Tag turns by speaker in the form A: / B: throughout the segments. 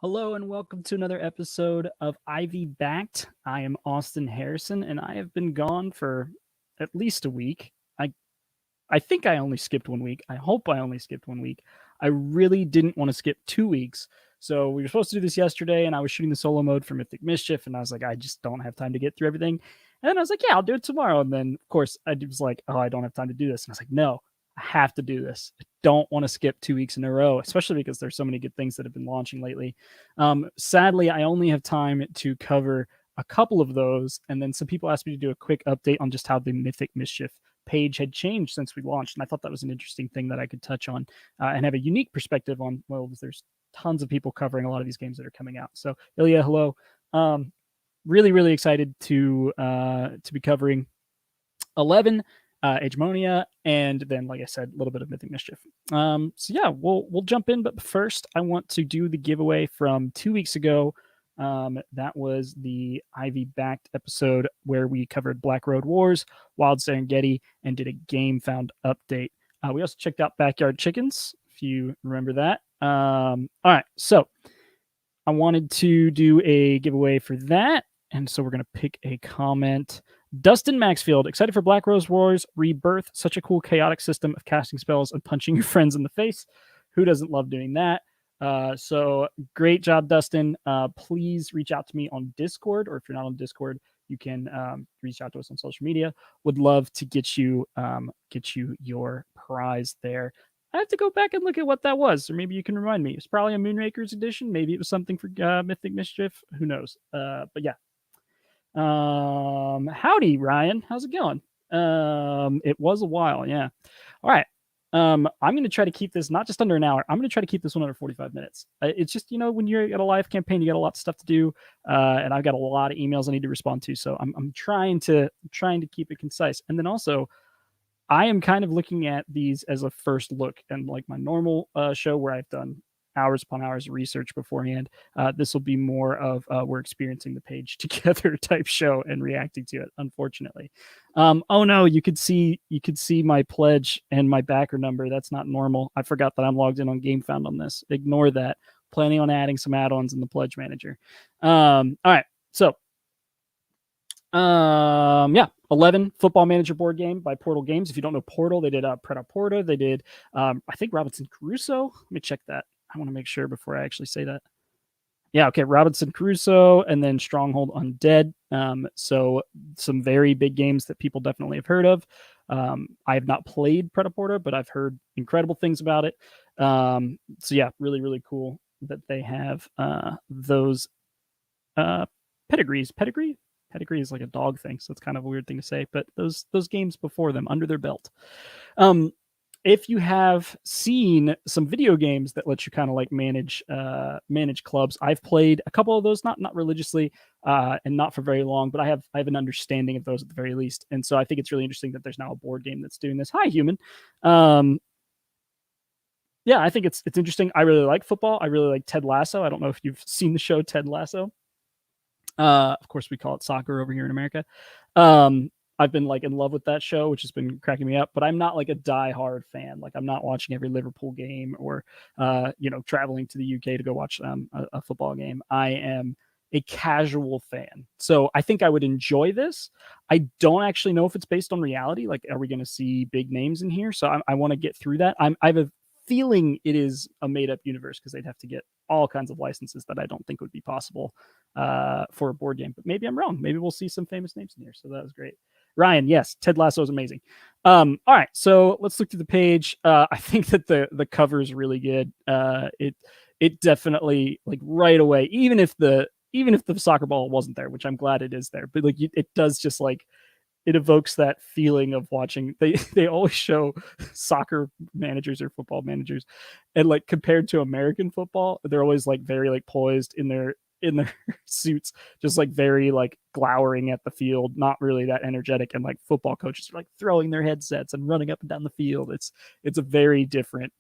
A: Hello and welcome to another episode of Ivy Backed. I am Austin Harrison and I have been gone for at least a week. I think I only skipped 1 week. I hope I only skipped 1 week. I really didn't want to skip 2 weeks. So we were supposed to do this yesterday and I was shooting the solo mode for Mythic Mischief and I was like, I just don't have time to get through everything. And then I was like, yeah, I'll do it tomorrow. And then of course I was like, oh, I don't have time to do this. And I was like, no, I have to do this. I don't want to skip 2 weeks in a row, especially because there's so many good things that have been launching lately. Sadly, I only have time to cover a couple of those. And then some people asked me to do a quick update on just how the Mythic Mischief page had changed since we launched. And I thought that was an interesting thing that I could touch on and have a unique perspective on. Well, there's tons of people covering a lot of these games that are coming out. So Ilya, hello. Really excited to be covering 11, Agemonia, and then, like I said, a little bit of Mythic Mischief. So yeah, we'll jump in. But first, I want to do the giveaway from 2 weeks ago. That was the Ivy Backed episode where we covered Black Road Wars, Wild Serengeti, and did a Gamefound update. We also checked out Backyard Chickens, if you remember that. All right, so I wanted to do a giveaway for that. And so we're going to pick a comment. Dustin Maxfield, excited for Black Rose Wars Rebirth. Such a cool chaotic system of casting spells and punching your friends in the face. Who doesn't love doing that? So great job, Dustin. Please reach out to me on Discord, or if you're not on Discord, you can reach out to us on social media. Would love to get you your prize there. I have to go back and look at what that was, or maybe you can remind me. It's probably a Moonrakers edition. Maybe it was something for Mythic Mischief. Who knows? But yeah. Howdy, Ryan. How's it going? It was a while. Yeah. All right. I'm going to try to keep this not just under an hour. I'm going to try to keep this one under 45 minutes. It's just, when you're at a live campaign, you got a lot of stuff to do. And I've got a lot of emails I need to respond to. So I'm trying to keep it concise. And then also, I am kind of looking at these as a first look, and like my normal show where I've done hours upon hours of research beforehand. This will be more of we're experiencing the page together type show and reacting to it, unfortunately. Oh no, you could see my pledge and my backer number. That's not normal. I forgot that I'm logged in on Gamefound on this. Ignore that. Planning on adding some add-ons in the pledge manager. All right, so yeah, 11 Football Manager board game by Portal Games. If you don't know Portal, they did Preta Porta. They did I think Robinson Crusoe. Let me check that. I want to make sure before I actually say that. Yeah, okay, Robinson Crusoe, and then Stronghold Undead. So some very big games that people definitely have heard of. I have not played Preta Porta, but I've heard incredible things about it. So yeah, really cool that they have those pedigrees. Pedigree is like a dog thing, so it's kind of a weird thing to say, but those games before them under their belt. If you have seen some video games that let you kind of like manage clubs, I've played a couple of those, not religiously and not for very long, but I have an understanding of those at the very least. And so I think it's really interesting that there's now a board game that's doing this. Hi, human. Yeah, I think it's interesting. I really like football. I really like Ted Lasso. I don't know if you've seen the show Ted Lasso. Of course, we call it soccer over here in America. I've been like in love with that show, which has been cracking me up, but I'm not like a die-hard fan. Like I'm not watching every Liverpool game or, traveling to the UK to go watch a football game. I am a casual fan. So I think I would enjoy this. I don't actually know if it's based on reality. Like, are we going to see big names in here? So I want to get through that. I have a feeling it is a made-up universe because they'd have to get all kinds of licenses that I don't think would be possible for a board game. But maybe I'm wrong. Maybe we'll see some famous names in here. So that was great. Ryan, yes, Ted Lasso is amazing. All right, so let's look through the page. I think that the cover is really good. It definitely, like, right away, even if the soccer ball wasn't there, which I'm glad it is there, but like it does just like it evokes that feeling of watching. They always show soccer managers or football managers, and like compared to American football, they're always like very like poised in their suits, just like very like glowering at the field, not really that energetic. And like football coaches are like throwing their headsets and running up and down the field. It's a very different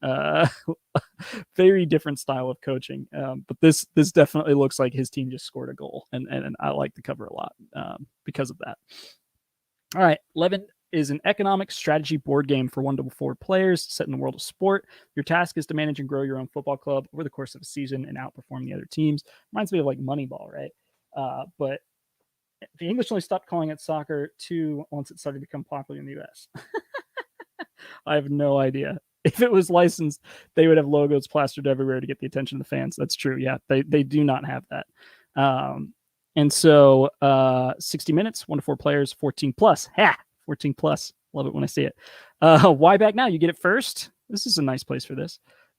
A: very different style of coaching. But this definitely looks like his team just scored a goal, and I like the cover a lot because of that. All right, 11 is an economic strategy board game for 1 to 4 players set in the world of sport. Your task is to manage and grow your own football club over the course of a season and outperform the other teams. Reminds me of like Moneyball, right? But the English only stopped calling it soccer once it started to become popular in the US. I have no idea. If it was licensed, they would have logos plastered everywhere to get the attention of the fans. That's true. Yeah, they do not have that. And so 60 minutes, 1 to 4 players, 14 plus. Ha! 14 plus. Love it when I see it. Why back now? You get it first. This is a nice place for this.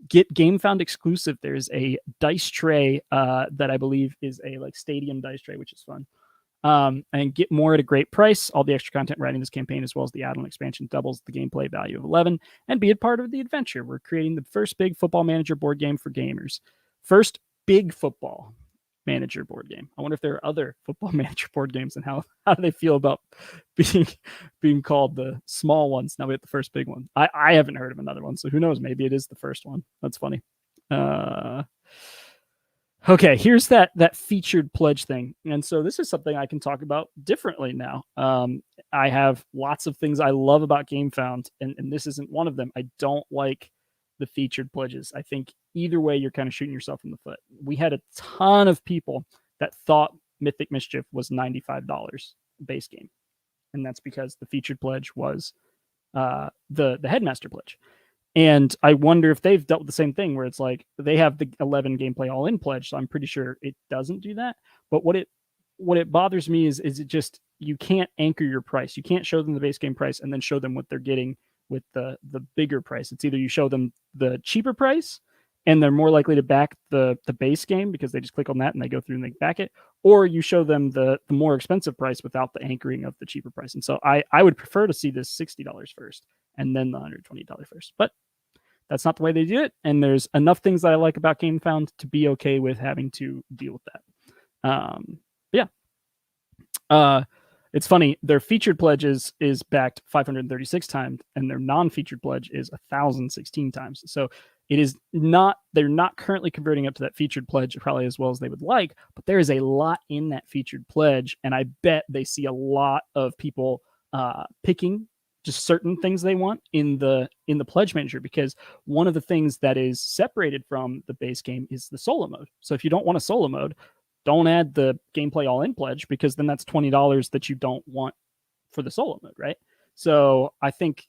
A: Get Gamefound exclusive. There's a dice tray that I believe is a like stadium dice tray, which is fun. And get more at a great price. All the extra content writing this campaign, as well as the add-on expansion, doubles the gameplay value of 11, and be a part of the adventure. We're creating the first big football manager board game for gamers. First big football manager board game. I wonder if there are other football manager board games, and how do they feel about being called the small ones now we have the first big one. I haven't heard of another one, so who knows? Maybe it is the first one. That's funny. Okay, here's that featured pledge thing. And so this is something I can talk about differently now. I have lots of things I love about Gamefound, and this isn't one of them. I don't like the featured pledges. I think either way, you're kind of shooting yourself in the foot. We had a ton of people that thought Mythic Mischief was $95 base game. And that's because the featured pledge was the Headmaster pledge. And I wonder if they've dealt with the same thing where it's like they have the 11 gameplay all in pledge. So I'm pretty sure it doesn't do that. But what it bothers me is it just, you can't anchor your price. You can't show them the base game price and then show them what they're getting with the bigger price. It's either you show them the cheaper price and they're more likely to back the base game because they just click on that and they go through and they back it, or you show them the more expensive price without the anchoring of the cheaper price. And so I would prefer to see this $60 first and then the $120 first. But that's not the way they do it. And there's enough things that I like about Gamefound to be okay with having to deal with that. It's funny. Their featured pledges is backed 536 times and their non-featured pledge is 1,016 times. So it is not, they're not currently converting up to that featured pledge probably as well as they would like, but there is a lot in that featured pledge. And I bet they see a lot of people picking just certain things they want in the pledge manager, because one of the things that is separated from the base game is the solo mode. So if you don't want a solo mode, don't add the gameplay all in pledge, because then that's $20 that you don't want for the solo mode, right? So I think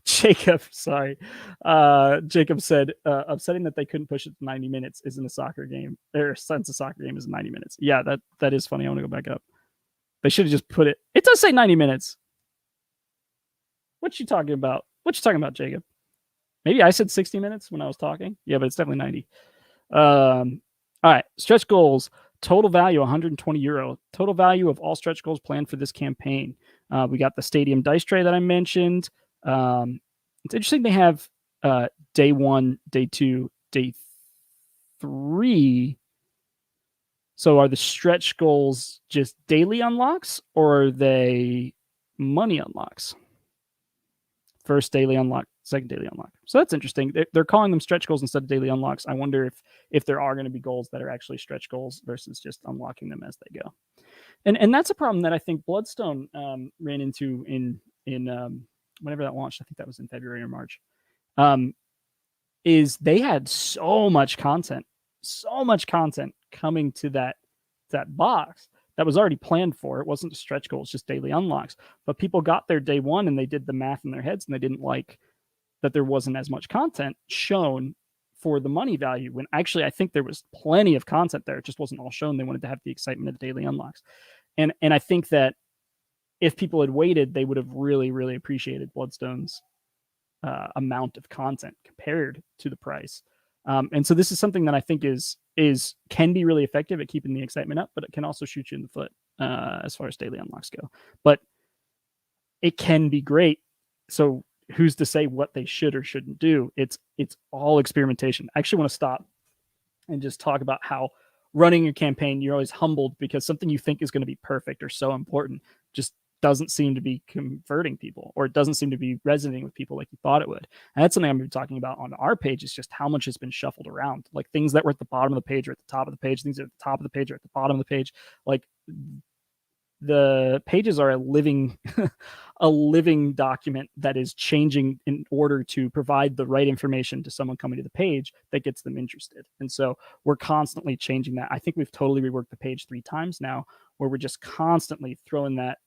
A: Jacob said upsetting that they couldn't push it to 90 minutes isn't a soccer game, or since a soccer game is 90 minutes. Yeah, that is funny. I want to go back up. They should have just put it. It does say 90 minutes. What you talking about? What you talking about, Jacob? Maybe I said 60 minutes when I was talking. Yeah, but it's definitely 90. All right. Stretch goals. Total value, €120. Total value of all stretch goals planned for this campaign. We got the stadium dice tray that I mentioned. It's interesting they have day 1, day 2, day 3. So are the stretch goals just daily unlocks, or are they money unlocks? First daily unlock, second daily unlock. So that's interesting. They're calling them stretch goals instead of daily unlocks. I wonder if there are going to be goals that are actually stretch goals versus just unlocking them as they go. And that's a problem that I think Bloodstone ran into in whenever that launched. I think that was in February or March. Is they had so much content coming to that box that was already planned for. It wasn't a stretch goal, it's just daily unlocks. But people got their day one and they did the math in their heads and they didn't like that there wasn't as much content shown for the money value, when actually I think there was plenty of content there. It just wasn't all shown. They wanted to have the excitement of the daily unlocks. And I think that if people had waited, they would have really, really appreciated Bloodstone's amount of content compared to the price. And so this is something that I think can be really effective at keeping the excitement up, but it can also shoot you in the foot as far as daily unlocks go. But it can be great. So who's to say what they should or shouldn't do? It's all experimentation. I actually want to stop and just talk about how running your campaign, you're always humbled because something you think is going to be perfect or so important just doesn't seem to be converting people, or it doesn't seem to be resonating with people like you thought it would. And that's something I'm going to be talking about on our page, is just how much has been shuffled around. Like things that were at the bottom of the page are at the top of the page, things that are at the top of the page are at the bottom of the page. Like the pages are a living a living document that is changing in order to provide the right information to someone coming to the page that gets them interested. And so we're constantly changing that. I think we've totally reworked the page 3 times now, where we're just constantly throwing that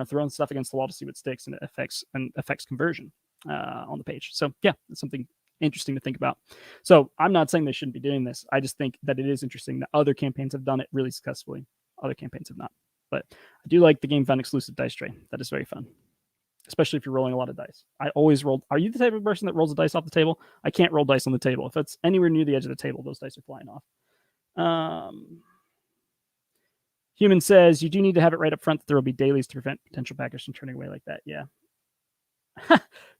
A: throwing stuff against the wall to see what sticks, and it affects conversion on the page. So yeah, it's something interesting to think about. So I'm not saying they shouldn't be doing this. I just think that it is interesting that other campaigns have done it really successfully. Other campaigns have not. But I do like the Gamefound exclusive dice tray. That is very fun, especially if you're rolling a lot of dice. I always roll. Are you the type of person that rolls the dice off the table? I can't roll dice on the table. If it's anywhere near the edge of the table, those dice are flying off. Human says you do need to have it right up front that there will be dailies to prevent potential backers from turning away like that. Yeah.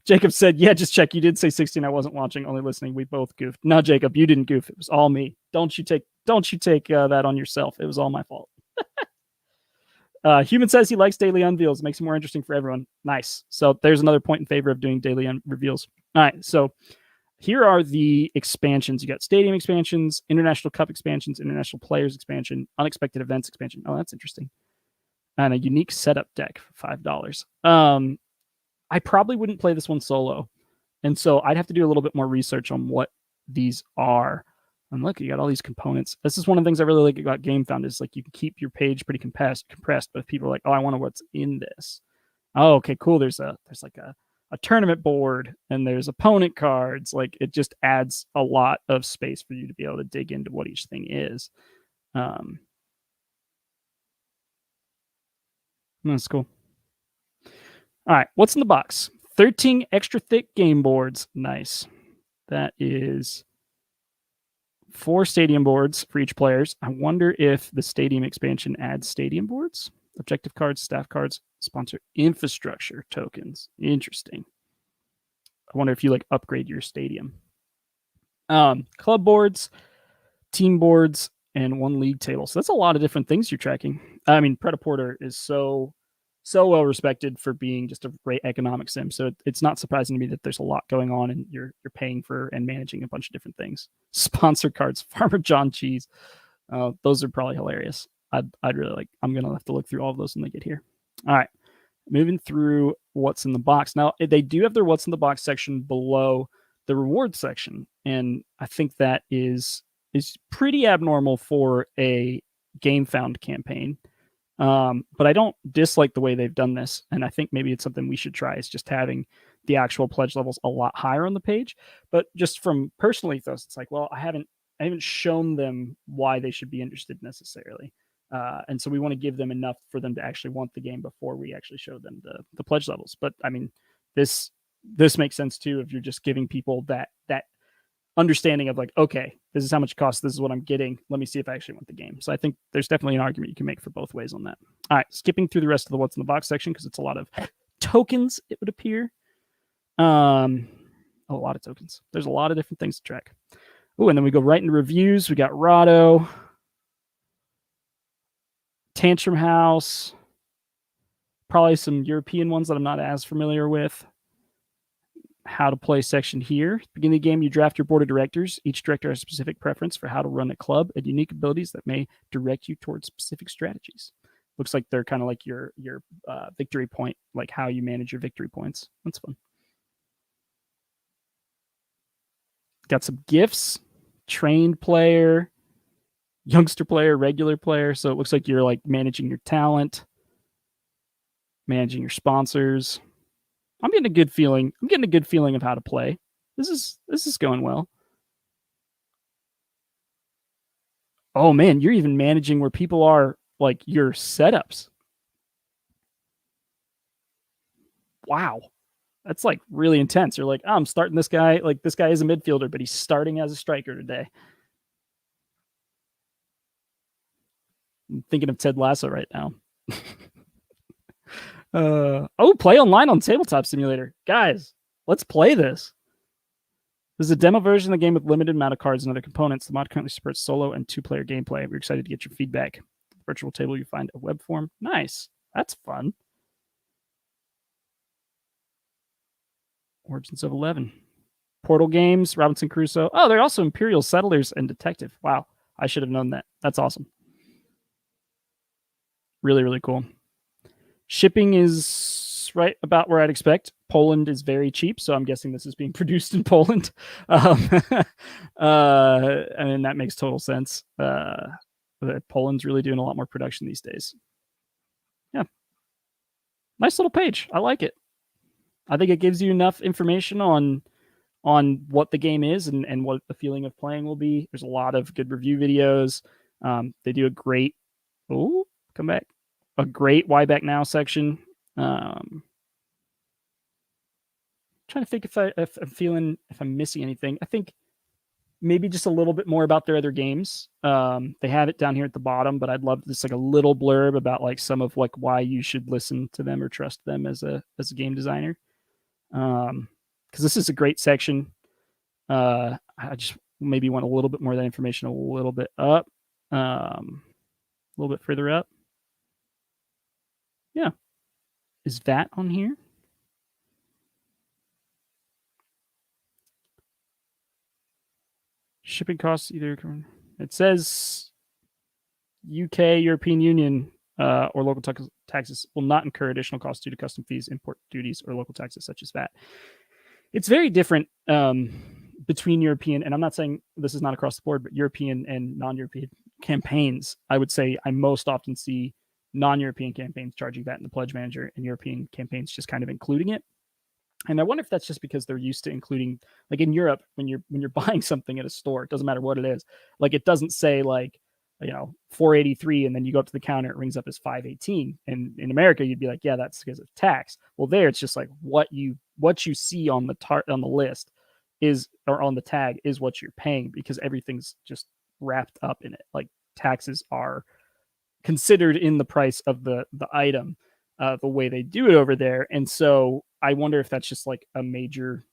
A: Jacob said, yeah, just check. You did say 16. I wasn't watching, only listening. We both goofed. No, Jacob, you didn't goof. It was all me. Don't you take that on yourself. It was all my fault. Human says he likes daily unveils. It makes it more interesting for everyone. Nice. So there's another point in favor of doing daily reveals. All right. So here are the expansions. You got stadium expansions, international cup expansions, international players expansion, unexpected events expansion. Oh, that's interesting. And a unique setup deck for $5. I probably wouldn't play this one solo. And so I'd have to do a little bit more research on what these are. And look, you got all these components. This is one of the things I really like about Gamefound is like you can keep your page pretty compressed, but if people are like, oh, I wonder what's in this. Oh, okay, cool. There's like a tournament board and there's opponent cards. Like it just adds a lot of space for you to be able to dig into what each thing is. That's cool. All right, what's in the box? 13 extra thick game boards. Nice. That is 4 stadium boards for each players. I wonder if the stadium expansion adds stadium boards, objective cards, staff cards, sponsor infrastructure tokens. Interesting. I wonder if you like upgrade your stadium. Club boards, team boards, and 1 league table. So that's a lot of different things you're tracking. I mean, Predaporter is so well respected for being just a great economic sim. So it's not surprising to me that there's a lot going on and you're paying for and managing a bunch of different things. Sponsor cards, Farmer John Cheese. Those are probably hilarious. I'd really like, I'm going to have to look through all of those when they get here. All right. Moving through what's in the box. Now, they do have their what's in the box section below the reward section. And I think that is pretty abnormal for a Gamefound campaign. But I don't dislike the way they've done this. And I think maybe it's something we should try, is just having the actual pledge levels a lot higher on the page. But just from personal ethos, it's like, well, I haven't shown them why they should be interested necessarily. And so we want to give them enough for them to actually want the game before we actually show them the pledge levels. But I mean, this makes sense too, if you're just giving people that understanding of like, okay, this is how much it costs, this is what I'm getting, let me see if I actually want the game. So I think there's definitely an argument you can make for both ways on that. All right, skipping through the rest of the what's in the box section, because it's a lot of tokens, it would appear. A lot of tokens. There's a lot of different things to track. Oh, and then we go right into reviews. We got Rado, Tantrum House, probably some European ones that I'm not as familiar with. How to play section here. Beginning of the game, you draft your board of directors. Each director has a specific preference for how to run a club and unique abilities that may direct you towards specific strategies. Looks like they're kind of like your victory point, like how you manage your victory points. That's fun. Got some gifts, trained player, youngster player, regular player. So it looks like you're like managing your talent, managing your sponsors. I'm getting a good feeling. I'm getting a good feeling of how to play. This is going well. Oh man, you're even managing where people are, like your setups. Wow. That's like really intense. You're like, oh, I'm starting this guy. Like this guy is a midfielder, but he's starting as a striker today. I'm thinking of Ted Lasso right now. Play online on Tabletop Simulator. Guys, let's play this. This is a demo version of the game with limited amount of cards and other components. The mod currently supports solo and 2-player gameplay. We're excited to get your feedback. Virtual table, you find a web form. Nice. That's fun. Origins of 11. Portal Games, Robinson Crusoe. Oh, they're also Imperial Settlers and Detective. Wow. I should have known that. That's awesome. Really, really cool. Shipping is right about where I'd expect. Poland is very cheap, so I'm guessing this is being produced in Poland. I mean, that makes total sense. Poland's really doing a lot more production these days. Yeah, nice little page. I like it. I think it gives you enough information on what the game is and what the feeling of playing will be. There's a lot of good review videos. They do a great come back. A great Why Back Now section. Trying to think if I'm missing anything. I think maybe just a little bit more about their other games. They have it down here at the bottom, but I'd love just like a little blurb about like some of like why you should listen to them or trust them as a game designer. Because this is a great section. I just maybe want a little bit more of that information a little bit up, a little bit further up. Yeah. Is that on here? Shipping costs either. It says UK, European Union, or local taxes will not incur additional costs due to custom fees, import duties, or local taxes such as VAT. It's very different between European, and I'm not saying this is not across the board, but European and non-European campaigns. I would say I most often see non-European campaigns charging that in the Pledge Manager, and European campaigns just kind of including it. And I wonder if that's just because they're used to including, like in Europe, when you're buying something at a store, it doesn't matter what it is. Like it doesn't say like, 483, and then you go up to the counter, it rings up as 518. And in America, you'd be like, yeah, that's because of tax. Well, there it's just like what you see on the list is, or on the tag, is what you're paying, because everything's just wrapped up in it. Like taxes are considered in the price of the item, the way they do it over there. And so I wonder if that's just like a major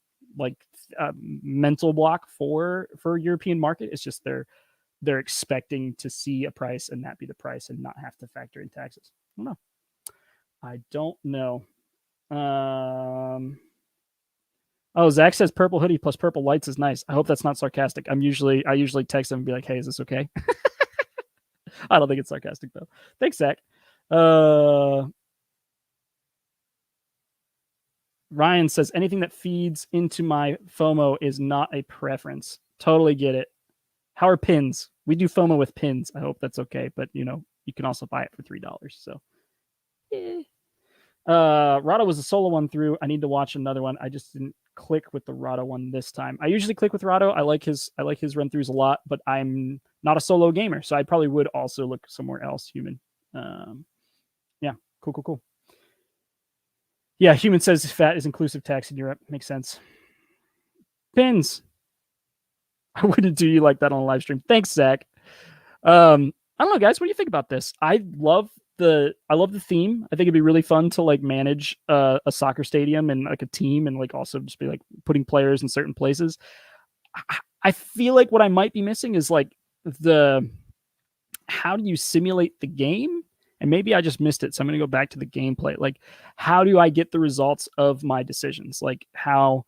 A: mental block for European market. It's just they're expecting to see a price and that be the price and not have to factor in taxes. I don't know. Oh, Zach says purple hoodie plus purple lights is nice. I hope that's not sarcastic. I usually text him and be like, hey, is this okay? I don't think it's sarcastic though. Thanks, Zach. Ryan says anything that feeds into my FOMO is not a preference. Totally get it. How are pins? We do FOMO with pins. I hope that's okay, but you can also buy it for $3. So, yeah. Rado was a solo one through. I need to watch another one. I just didn't click with the Rado one this time. I usually click with Rado. I like his run throughs a lot, but I'm not a solo gamer, so I probably would also look somewhere else. Human. Yeah, cool. Yeah, Human says fat is inclusive tax in Europe. Makes sense. Pins. I wouldn't do you like that on a live stream. Thanks, Zach. I don't know, guys. What do you think about this? I love the theme. I think it'd be really fun to like manage a soccer stadium and like a team, and like also just be like putting players in certain places. I feel like what I might be missing is like how do you simulate the game? And maybe I just missed it. So I'm going to go back to the gameplay. Like, how do I get the results of my decisions? Like how,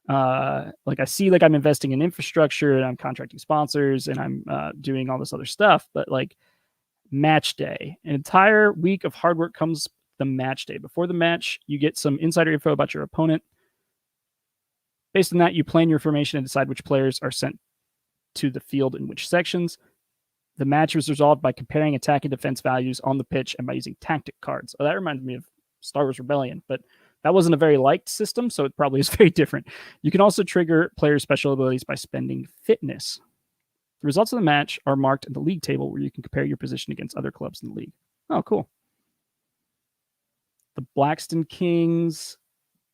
A: like I see like I'm investing in infrastructure and I'm contracting sponsors and I'm doing all this other stuff, but like match day, an entire week of hard work comes the match day. Before the match, you get some insider info about your opponent. Based on that, you plan your formation and decide which players are sent to the field in which sections. The match was resolved by comparing attack and defense values on the pitch and by using tactic cards. Oh, that reminds me of Star Wars Rebellion, but that wasn't a very liked system, so it probably is very different. You can also trigger players' special abilities by spending fitness. The results of the match are marked in the league table, where you can compare your position against other clubs in the league. Oh, cool. The Blackston Kings,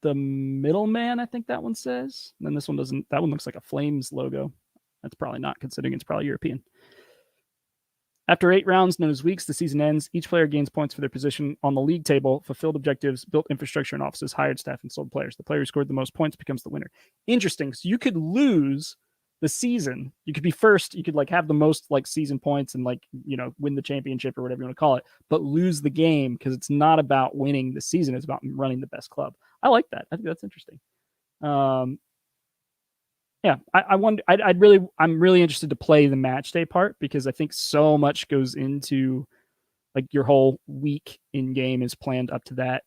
A: the middleman, I think that one says. And then this one doesn't. That one looks like a Flames logo. That's probably not, considering it's probably European. After 8 rounds, known as weeks, the season ends. Each player gains points for their position on the league table, fulfilled objectives, built infrastructure and offices, hired staff, and sold players. The player who scored the most points becomes the winner. Interesting. So you could lose the season. You could be first. You could like have the most like season points and like, win the championship or whatever you want to call it, but lose the game because it's not about winning the season. It's about running the best club. I like that. I think that's interesting. Yeah, I wonder. I'm really interested to play the match day part, because I think so much goes into like your whole week in game is planned up to that.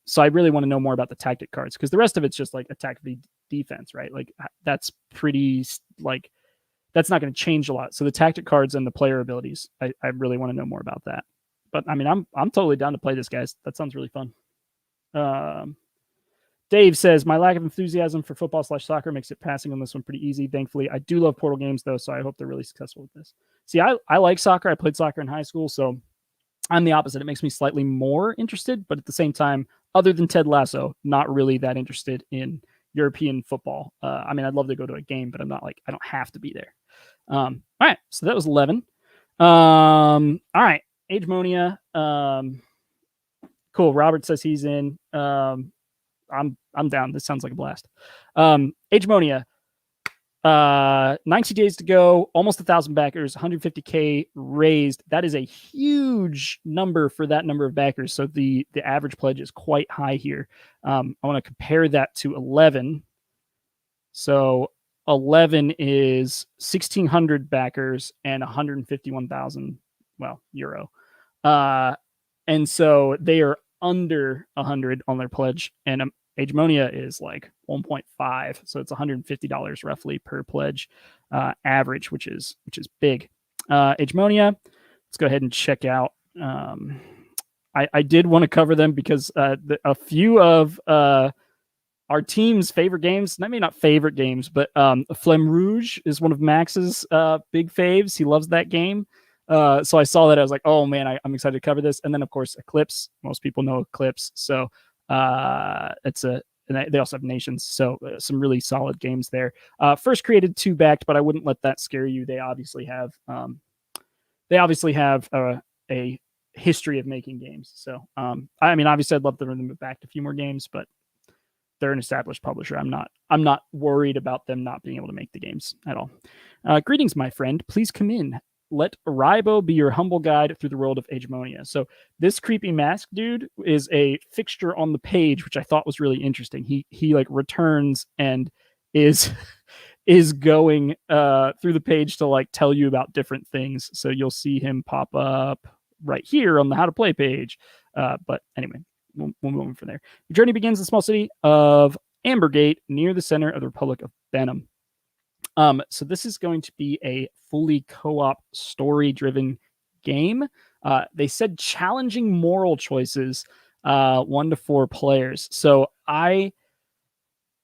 A: So I really want to know more about the tactic cards, because the rest of it's just like attack v defense, right? Like that's pretty like that's not going to change a lot. So the tactic cards and the player abilities, I really want to know more about that. But I mean, I'm totally down to play this, guys. That sounds really fun. Dave says, my lack of enthusiasm for football/soccer makes it passing on this one pretty easy. Thankfully, I do love Portal games, though, so I hope they're really successful with this. See, I like soccer. I played soccer in high school, so I'm the opposite. It makes me slightly more interested, but at the same time, other than Ted Lasso, not really that interested in European football. I mean, I'd love to go to a game, but I'm not like, I don't have to be there. All right, so that was 11. All right, Agemonia. Cool. Robert says he's in. I'm down. This sounds like a blast. Agemonia. 90 days to go, almost 1,000 backers, 150K raised. That is a huge number for that number of backers. So the average pledge is quite high here. I want to compare that to 11. So 11 is 1,600 backers and 151,000, euro. And so they are under 100 on their pledge, and Agemonia is like 1.5, so it's $150 roughly per pledge average, which is big. Agemonia, let's go ahead and check out. I did want to cover them because a few of our team's favorite games, maybe not favorite games, but Flemme Rouge is one of Max's big faves. He loves that game. So I saw that. I was like, oh man, I'm excited to cover this. And then of course Eclipse. Most people know Eclipse. So it's and they also have Nations. So some really solid games there. First created, 2 backed, but I wouldn't let that scare you. They obviously have a history of making games. So I mean, obviously I'd love to them back a few more games, but they're an established publisher. I'm not worried about them not being able to make the games at all. Greetings, my friend. Please come in. Let Ribo be your humble guide through the world of Agemonia. So this creepy mask dude is a fixture on the page, which I thought was really interesting. He like returns and is going through the page to like tell you about different things. So you'll see him pop up right here on the how to play page. But anyway, we'll move on from there. Your journey begins in the small city of Ambergate, near the center of the Republic of Benham. So this is going to be a fully co-op story-driven game. They said challenging moral choices, 1 to 4 players. So I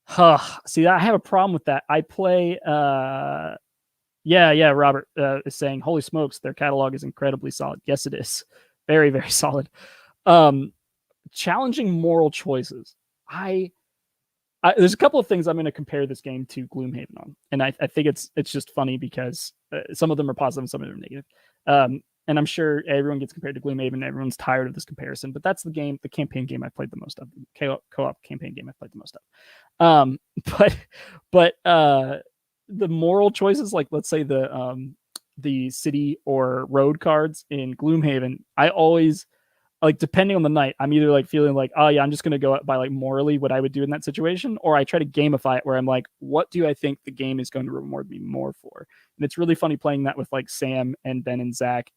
A: have a problem with that. I play, Robert is saying, holy smokes, their catalog is incredibly solid. Yes, it is. Very, very solid. Challenging moral choices. There's a couple of things I'm going to compare this game to Gloomhaven on, and I think it's just funny because some of them are positive and some of them are negative. And I'm sure everyone gets compared to Gloomhaven. Everyone's tired of this comparison, but that's the campaign game I played the most of, co-op campaign game I played the most of. But the moral choices, like let's say the city or road cards in Gloomhaven, I always, like, depending on the night, I'm either like feeling like, oh yeah, I'm just going to go out by like morally what I would do in that situation, or I try to gamify it where I'm like, what do I think the game is going to reward me more for? And it's really funny playing that with like Sam and Ben and Zach,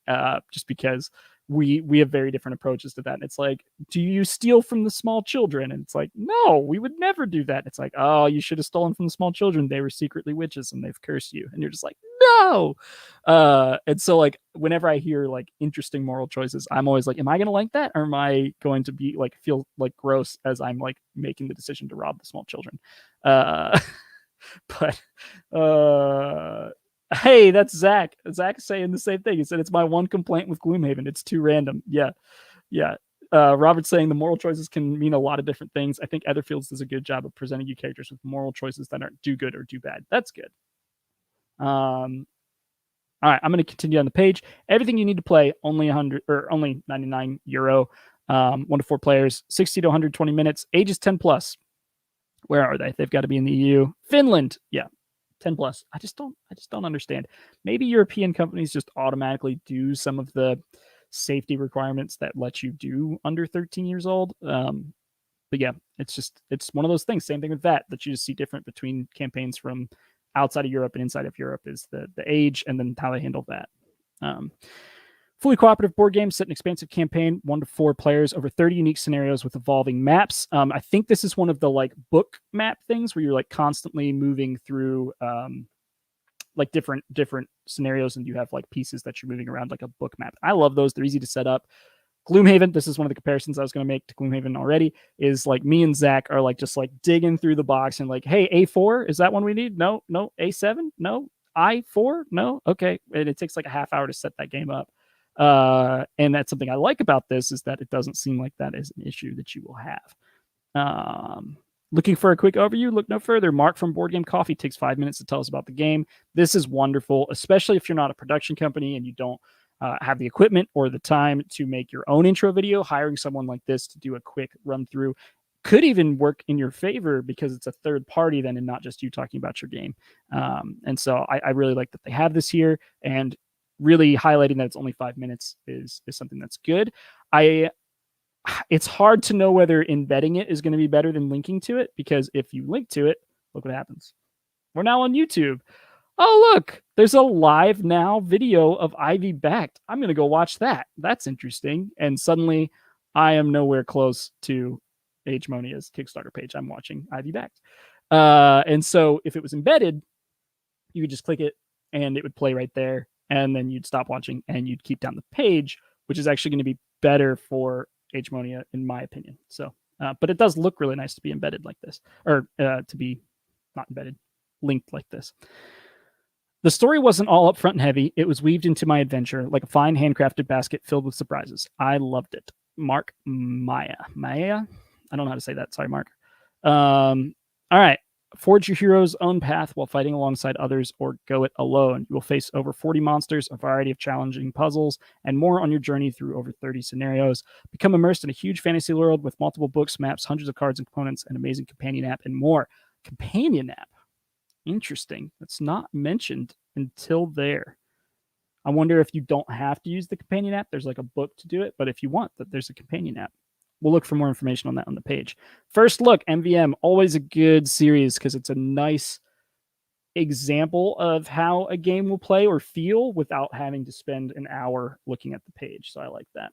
A: just because we have very different approaches to that. And it's like, do you steal from the small children? And it's like, no, we would never do that. It's like, oh, you should have stolen from the small children. They were secretly witches and they've cursed you. And you're just like, no. And so like whenever I hear like interesting moral choices, I'm always like, am I gonna like that, or am I going to be like feel like gross as I'm like making the decision to rob the small children? But hey, that's Zach. Zach saying the same thing. He said it's my one complaint with Gloomhaven. It's too random. Yeah. Robert's saying the moral choices can mean a lot of different things. I think Etherfields does a good job of presenting you characters with moral choices that aren't do good or do bad. That's good. All right, I'm going to continue on the page. Everything you need to play, only 100 or only 99 euro. 1 to 4 players, 60 to 120 minutes. Ages 10 plus. Where are they? They've got to be in the EU. Finland, yeah, 10 plus. I just don't understand. Maybe European companies just automatically do some of the safety requirements that let you do under 13 years old. But yeah, it's one of those things. Same thing with that you just see different between campaigns from outside of Europe and inside of Europe is the age and then how they handle that. Fully cooperative board game set an expansive campaign, 1 to 4 players, over 30 unique scenarios with evolving maps. I think this is one of the like book map things where you're like constantly moving through like different scenarios, and you have like pieces that you're moving around like a book map. I love those. They're easy to set up. Gloomhaven, this is one of the comparisons I was going to make to Gloomhaven already, is like me and Zach are like just like digging through the box and like, hey, A4, is that one we need? No, A7, no, I4, no, okay. And it takes like a half hour to set that game up. And that's something I like about this, is that it doesn't seem like that is an issue that you will have. Looking for a quick overview? Look no further. Mark from Board Game Coffee takes 5 minutes to tell us about the game. This is wonderful, especially if you're not a production company and you don't have the equipment or the time to make your own intro video. Hiring someone like this to do a quick run through could even work in your favor, because it's a third party then and not just you talking about your game. And so I really like that they have this here, and really highlighting that it's only 5 minutes is something that's good. It's hard to know whether embedding it is going to be better than linking to it, because if you link to it, look what happens. We're now on YouTube. Oh, look, there's a live now video of Ivy Backed. I'm going to go watch that. That's interesting. And suddenly I am nowhere close to Agemonia's Kickstarter page. I'm watching Ivy Backed. And so if it was embedded, you could just click it and it would play right there. And then you'd stop watching and you'd keep down the page, which is actually going to be better for Agemonia, in my opinion. So, but it does look really nice to be embedded like this, or to be not embedded, linked like this. The story wasn't all upfront and heavy. It was weaved into my adventure like a fine handcrafted basket filled with surprises. I loved it. Mark Maya. I don't know how to say that. Sorry, Mark. All right. Forge your hero's own path while fighting alongside others, or go it alone. You will face over 40 monsters, a variety of challenging puzzles, and more on your journey through over 30 scenarios. Become immersed in a huge fantasy world with multiple books, maps, hundreds of cards and components, an amazing companion app, and more. Companion app. Interesting. That's not mentioned until there. I wonder if you don't have to use the companion app. There's like a book to do it, but if you want that, there's a companion app. We'll look for more information on that on the page. First Look, MVM, always a good series because it's a nice example of how a game will play or feel without having to spend an hour looking at the page. So I like that.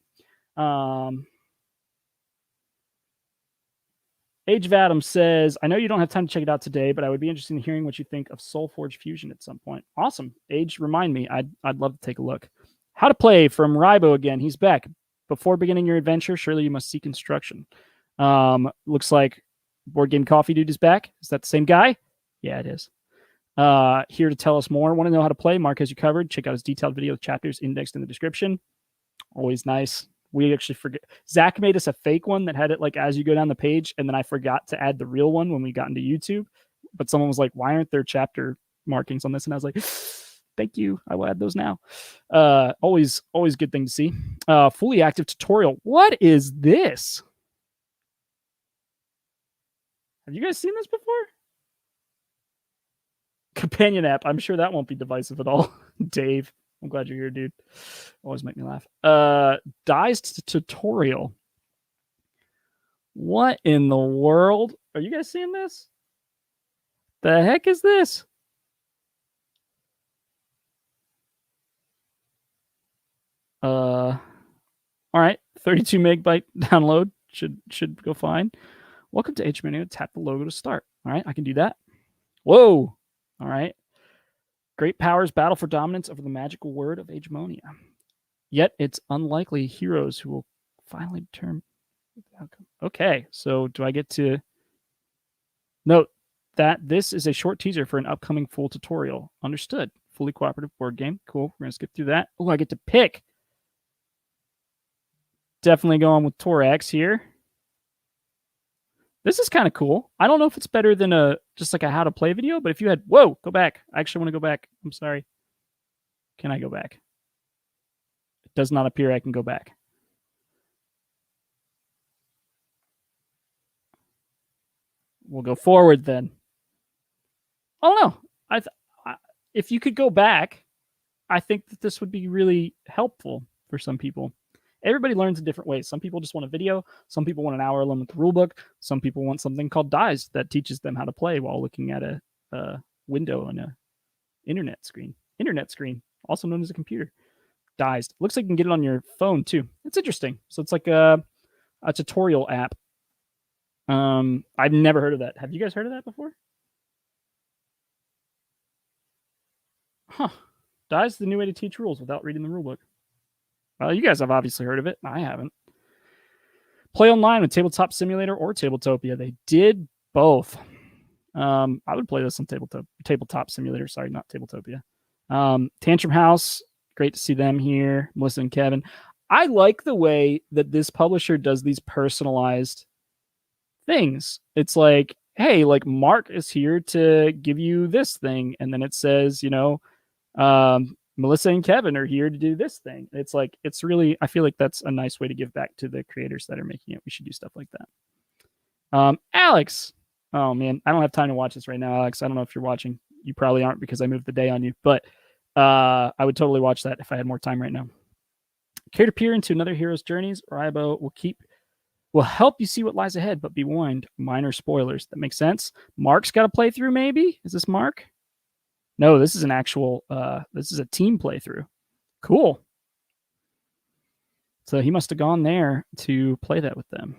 A: Age of Adam says, I know you don't have time to check it out today, but I would be interested in hearing what you think of Soulforge Fusion at some point. Awesome. Age, remind me. I'd love to take a look. How to Play from Rybo again. He's back. Before beginning your adventure, surely you must seek instruction. Looks like Board Game Coffee Dude is back. Is that the same guy? Yeah, it is. Here to tell us more. Want to know how to play? Mark has you covered. Check out his detailed video with chapters indexed in the description. Always nice. We actually forget. Zach made us a fake one that had it like as you go down the page, and then I forgot to add the real one when we got into YouTube. But someone was like, why aren't there chapter markings on this? And I was like, thank you. I will add those now. Always good thing to see. Fully active tutorial. What is this? Have you guys seen this before? Companion app. I'm sure that won't be divisive at all. Dave, I'm glad you're here, dude. Always make me laugh. Dice tutorial. What in the world? Are you guys seeing this? The heck is this? All right, 32 megabyte download should go fine. Welcome to Agemonia. Tap the logo to start. All right, I can do that. Whoa. All right. Great powers battle for dominance over the magical word of Agemonia. Yet it's unlikely heroes who will finally determine the outcome. Okay, so do I get to note that this is a short teaser for an upcoming full tutorial? Understood. Fully cooperative board game. Cool. We're going to skip through that. Oh, I get to pick. Definitely going with Torax here. This is kind of cool. I don't know if it's better than just like a how to play video, but if you had, whoa, go back. I actually want to go back. I'm sorry. Can I go back? It does not appear I can go back. We'll go forward then. Oh no. If you could go back, I think that this would be really helpful for some people. Everybody learns in different ways. Some people just want a video. Some people want an hour alone with the rulebook. Some people want something called Dice that teaches them how to play while looking at a window on a internet screen, also known as a computer. Dized. Looks like you can get it on your phone too. It's interesting. So it's like a tutorial app. I've never heard of that. Have you guys heard of that before? Huh. Dized the new way to teach rules without reading the rulebook. Well, you guys have obviously heard of it. I haven't. Play online with Tabletop Simulator or Tabletopia. They did both. I would play this on Tabletop Simulator. Sorry, not Tabletopia. Tantrum House. Great to see them here. Melissa and Kevin. I like the way that this publisher does these personalized things. It's like, hey, like Mark is here to give you this thing. And then it says, Melissa and Kevin are here to do this thing. It's like, it's really, I feel like that's a nice way to give back to the creators that are making it. We should do stuff like that. Alex. Oh man, I don't have time to watch this right now, Alex. I don't know if you're watching. You probably aren't because I moved the day on you, but I would totally watch that if I had more time right now. Care to peer into another hero's journeys? Ribo will help you see what lies ahead, but be warned, minor spoilers. That makes sense. Mark's got a playthrough, maybe? Is this Mark? No, this is an actual, this is a team playthrough. Cool. So he must have gone there to play that with them.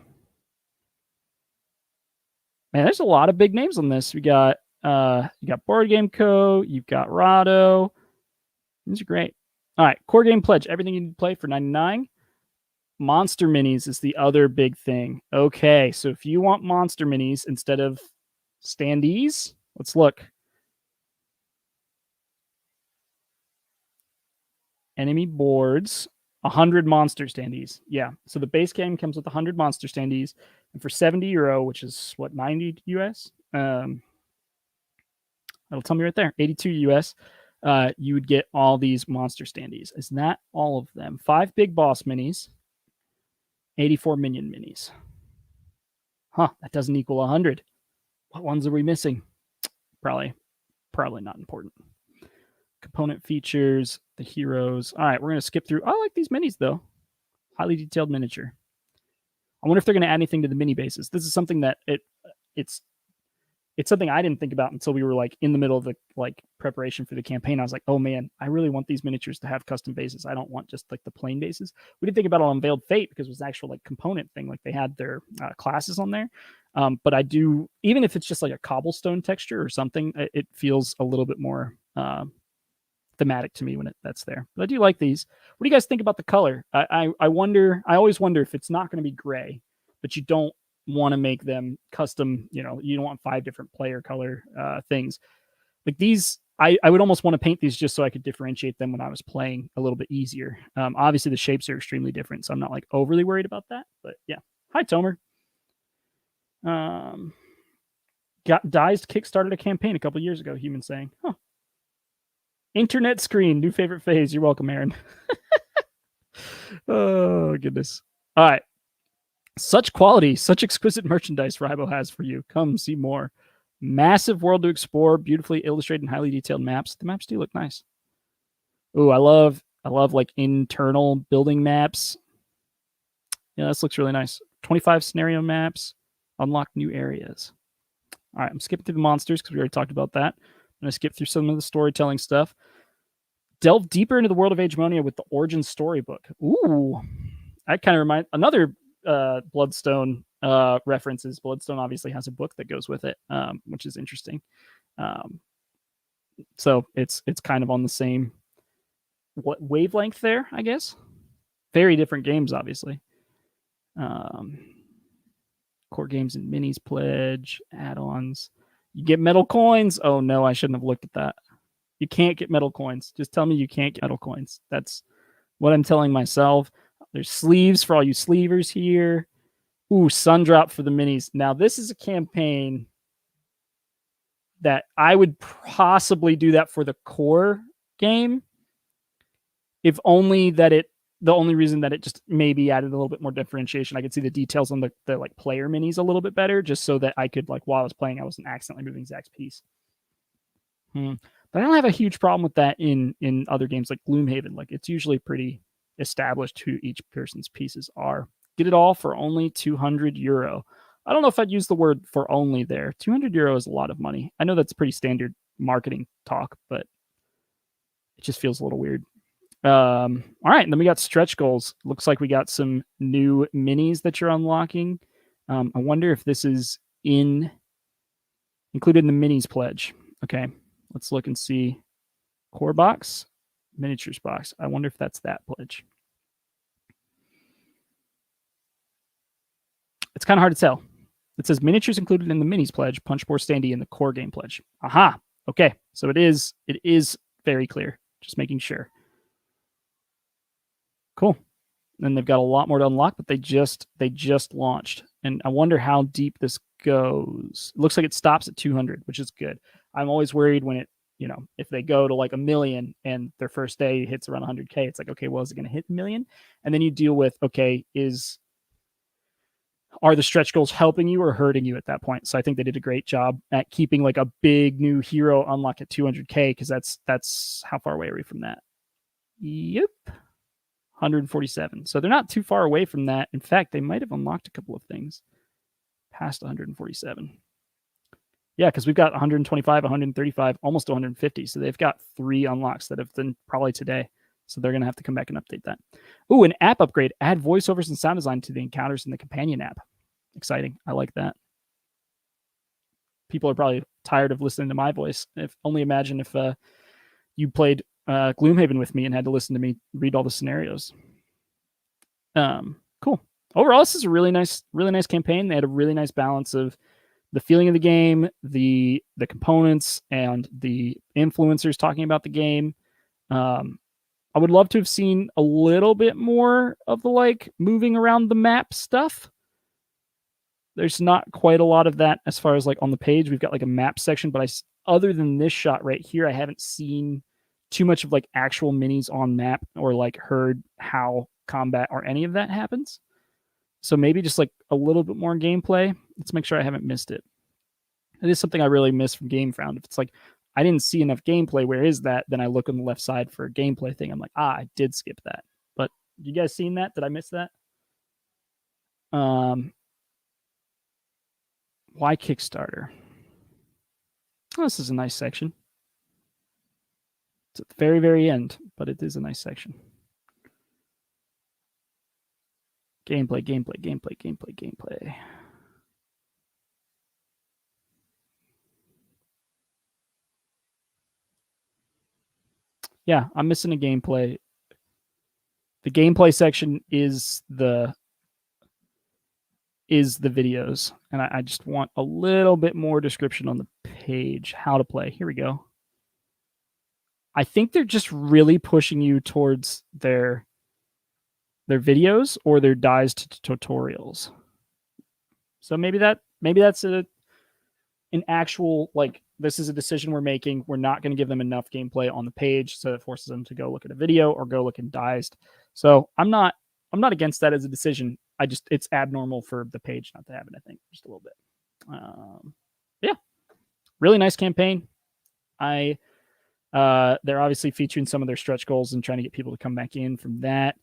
A: Man, there's a lot of big names on this. You got Board Game Co. You've got Rado. These are great. All right, core game pledge. Everything you need to play for $99. Monster minis is the other big thing. Okay, so if you want monster minis instead of standees, let's look. Enemy boards, 100 monster standees. Yeah, so the base game comes with 100 monster standees, and for €70, which is what, 90 US, that'll tell me right there, 82 US, you would get all these monster standees. Isn't that all of them? 5 big boss minis, 84 minion minis. Huh, that doesn't equal 100. What ones are we missing? Probably not important. Component features, the heroes. All right, we're going to skip through. I like these minis, though. Highly detailed miniature. I wonder if they're going to add anything to the mini bases. This is something that it's something I didn't think about until we were like in the middle of the like preparation for the campaign. I was like, oh man, I really want these miniatures to have custom bases. I don't want just like the plain bases. We didn't think about it on Unveiled Fate because it was an actual like component thing. Like they had their classes on there. But I do, even if it's just like a cobblestone texture or something, it feels a little bit more thematic to me when that's there. But I do like these. What do you guys think about the color? I always wonder if it's not going to be gray, but you don't want to make them custom, you don't want 5 different player color things. Like these, I would almost want to paint these just so I could differentiate them when I was playing a little bit easier. Obviously the shapes are extremely different, so I'm not like overly worried about that, but yeah. Hi, Tomer. Dized kickstarted a campaign a couple years ago, Human saying. Huh. Internet screen, new favorite phase. You're welcome, Aaron. Oh, goodness. All right. Such quality, such exquisite merchandise Ribo has for you. Come see more. Massive world to explore, beautifully illustrated and highly detailed maps. The maps do look nice. Ooh, I love like internal building maps. Yeah, this looks really nice. 25 scenario maps. Unlock new areas. All right, I'm skipping through the monsters because we already talked about that. I'm going to skip through some of the storytelling stuff. Delve deeper into the world of Agemonia with the Origin Storybook. Ooh, that kind of reminds another Bloodstone references. Bloodstone obviously has a book that goes with it, which is interesting. So it's kind of on the same wavelength there, I guess. Very different games, obviously. Core games and minis pledge, add-ons. You get metal coins. Oh no, I shouldn't have looked at that. You can't get metal coins. Just tell me you can't get metal coins. That's what I'm telling myself. There's sleeves for all you sleevers here. Ooh, sun drop for the minis. Now this is a campaign that I would possibly do that for the core game. If only that the only reason that it just maybe added a little bit more differentiation. I could see the details on the like player minis a little bit better, just so that I could, like, while I was playing, I wasn't accidentally moving Zach's piece. But I don't have a huge problem with that in other games like Gloomhaven. Like, it's usually pretty established who each person's pieces are. Get it all for only €200. I don't know if I'd use the word for only there. €200 is a lot of money. I know that's pretty standard marketing talk, but it just feels a little weird. All right, and then we got stretch goals. Looks like we got some new minis that you're unlocking. I wonder if this is included in the minis pledge. Okay, let's look and see. Core box, miniatures box. I wonder if that's that pledge. It's kind of hard to tell. It says miniatures included in the minis pledge, punch board standee in the core game pledge. Aha. Okay, so it is very clear. Just making sure. Cool. And they've got a lot more to unlock, but they just launched. And I wonder how deep this goes. It looks like it stops at 200, which is good. I'm always worried when it, if they go to like 1 million and their first day hits around 100K, it's like, okay, well, is it going to hit 1 million? And then you deal with, okay, are the stretch goals helping you or hurting you at that point? So I think they did a great job at keeping like a big new hero unlock at 200K, because that's how far away are we from that? Yep. 147. So they're not too far away from that. In fact, they might have unlocked a couple of things past 147. Yeah, because we've got 125, 135, almost 150. So they've got 3 unlocks that have been probably today. So they're going to have to come back and update that. Ooh, an app upgrade. Add voiceovers and sound design to the encounters in the companion app. Exciting. I like that. People are probably tired of listening to my voice. Only imagine if you played Gloomhaven with me and had to listen to me read all the scenarios. Cool. Overall, this is a really nice campaign. They had a really nice balance of the feeling of the game, the components, and the influencers talking about the game. I would love to have seen a little bit more of the like moving around the map stuff. There's not quite a lot of that as far as like on the page. We've got like a map section, but other than this shot right here, I haven't seen too much of like actual minis on map or like heard how combat or any of that happens. So maybe just like a little bit more gameplay. Let's make sure I haven't missed it. It is something I really miss from Gamefound. If it's like I didn't see enough gameplay, where is that? Then I look on the left side for a gameplay thing. I'm like, I did skip that. But you guys seen that? Did I miss that? Why Kickstarter? Oh, this is a nice section. It's at the very, very end, but it is a nice section. Gameplay. Yeah, I'm missing a gameplay. The gameplay section is the videos, and I just want a little bit more description on the page. How to play. Here we go. I think they're just really pushing you towards their videos or their dies to tutorials. So maybe that's an actual like, this is a decision we're making. We're not going to give them enough gameplay on the page, so it forces them to go look at a video or go look in dies. So I'm not against that as a decision. It's abnormal for the page not to have it, I think, just a little bit. Yeah, really nice campaign. They're obviously featuring some of their stretch goals and trying to get people to come back in from that.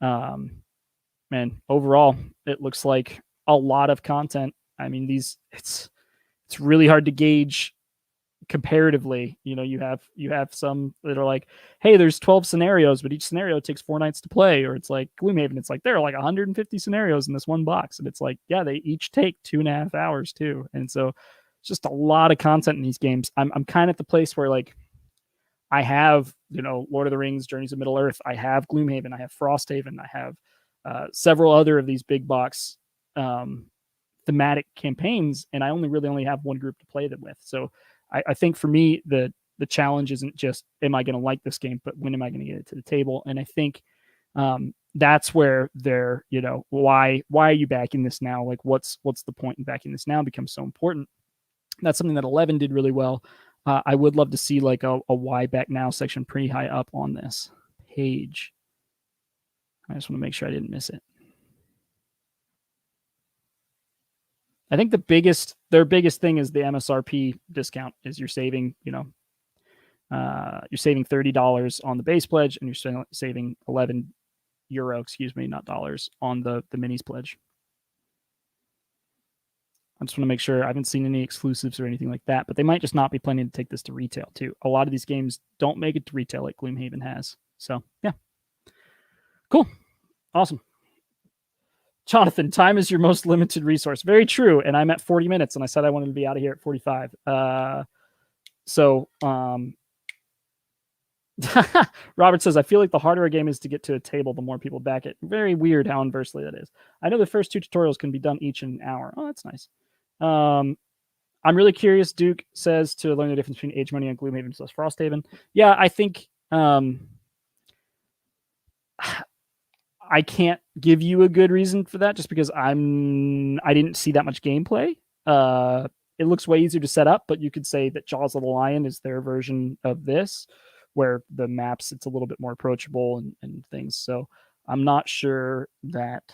A: And overall, it looks like a lot of content. I mean, it's really hard to gauge comparatively. You have some that are like, hey, there's 12 scenarios, but each scenario takes 4 nights to play. Or it's like Gloomhaven, it's like there are like 150 scenarios in this one box, and it's like, yeah, they each take 2.5 hours too. And so it's just a lot of content in these games. I'm kind of at the place where like I have, Lord of the Rings, Journeys of Middle Earth, I have Gloomhaven, I have Frosthaven, I have several other of these big box thematic campaigns, and I only have one group to play them with. So I think for me, the challenge isn't just, am I going to like this game, but when am I going to get it to the table? And I think that's where they're, why are you backing this now? Like, what's the point in backing this now becomes so important. That's something that 11 did really well. I would love to see like a why back now section pretty high up on this page. I just want to make sure I didn't miss it. I think their biggest thing is the MSRP discount. Is you're saving, you're saving $30 on the base pledge, and you're saving €11, not dollars, on the minis pledge. I just want to make sure. I haven't seen any exclusives or anything like that, but they might just not be planning to take this to retail too. A lot of these games don't make it to retail like Gloomhaven has. So yeah, cool, awesome. Jonathan, time is your most limited resource. Very true. And I'm at 40 minutes, and I said I wanted to be out of here at 45. Robert says, I feel like the harder a game is to get to a table, the more people back it. Very weird how inversely that is. I know the first 2 tutorials can be done each in an hour. Oh, that's nice. I'm really curious, Duke says, to learn the difference between Agemonia and Gloomhaven / Frosthaven. Yeah, I think I can't give you a good reason for that just because I didn't see that much gameplay. It looks way easier to set up, but you could say that Jaws of the Lion is their version of this, where the maps, it's a little bit more approachable and things. So I'm not sure that,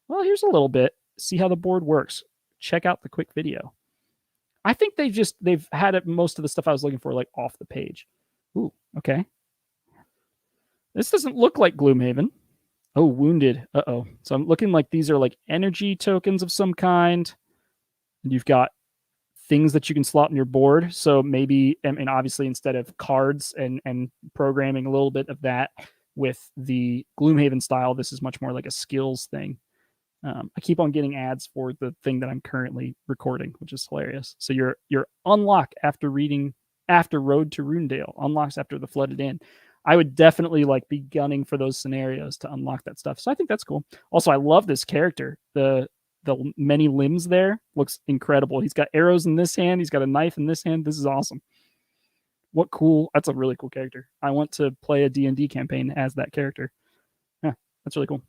A: well, here's a little bit. See how the board works. Check out the quick video. I think they've had it, most of the stuff I was looking for, like off the page. Ooh, okay. This doesn't look like Gloomhaven. Oh, wounded. Uh-oh. So I'm looking like these are like energy tokens of some kind. And you've got things that you can slot on your board. So maybe, and obviously instead of cards and programming a little bit of that with the Gloomhaven style, this is much more like a skills thing. I keep on getting ads for the thing that I'm currently recording, which is hilarious. So your unlock after Road to Runedale, unlocks after the Flooded Inn. I would definitely like be gunning for those scenarios to unlock that stuff. So I think that's cool. Also, I love this character. The many limbs there looks incredible. He's got arrows in this hand. He's got a knife in this hand. This is awesome. What cool. That's a really cool character. I want to play a D&D campaign as that character. Yeah, that's really cool.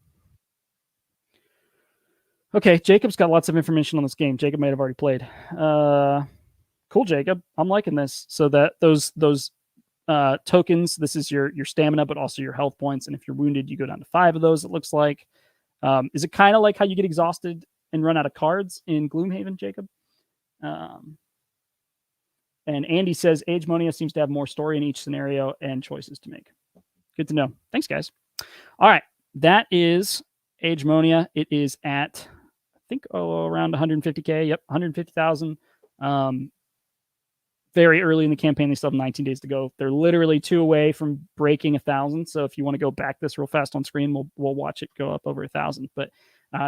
A: Okay, Jacob's got lots of information on this game. Jacob might have already played. Cool, Jacob. I'm liking this. So that those tokens, this is your stamina, but also your health points. And if you're wounded, you go down to 5 of those, it looks like. Is it kind of like how you get exhausted and run out of cards in Gloomhaven, Jacob? And Andy says, Agemonia seems to have more story in each scenario and choices to make. Good to know. Thanks, guys. All right. That is Agemonia. It is at, I think, around 150K. Yep, 150,000. Very early in the campaign. They still have 19 days to go. They're literally 2 away from breaking 1,000. So if you want to go back this real fast on screen, we'll watch it go up over 1,000. But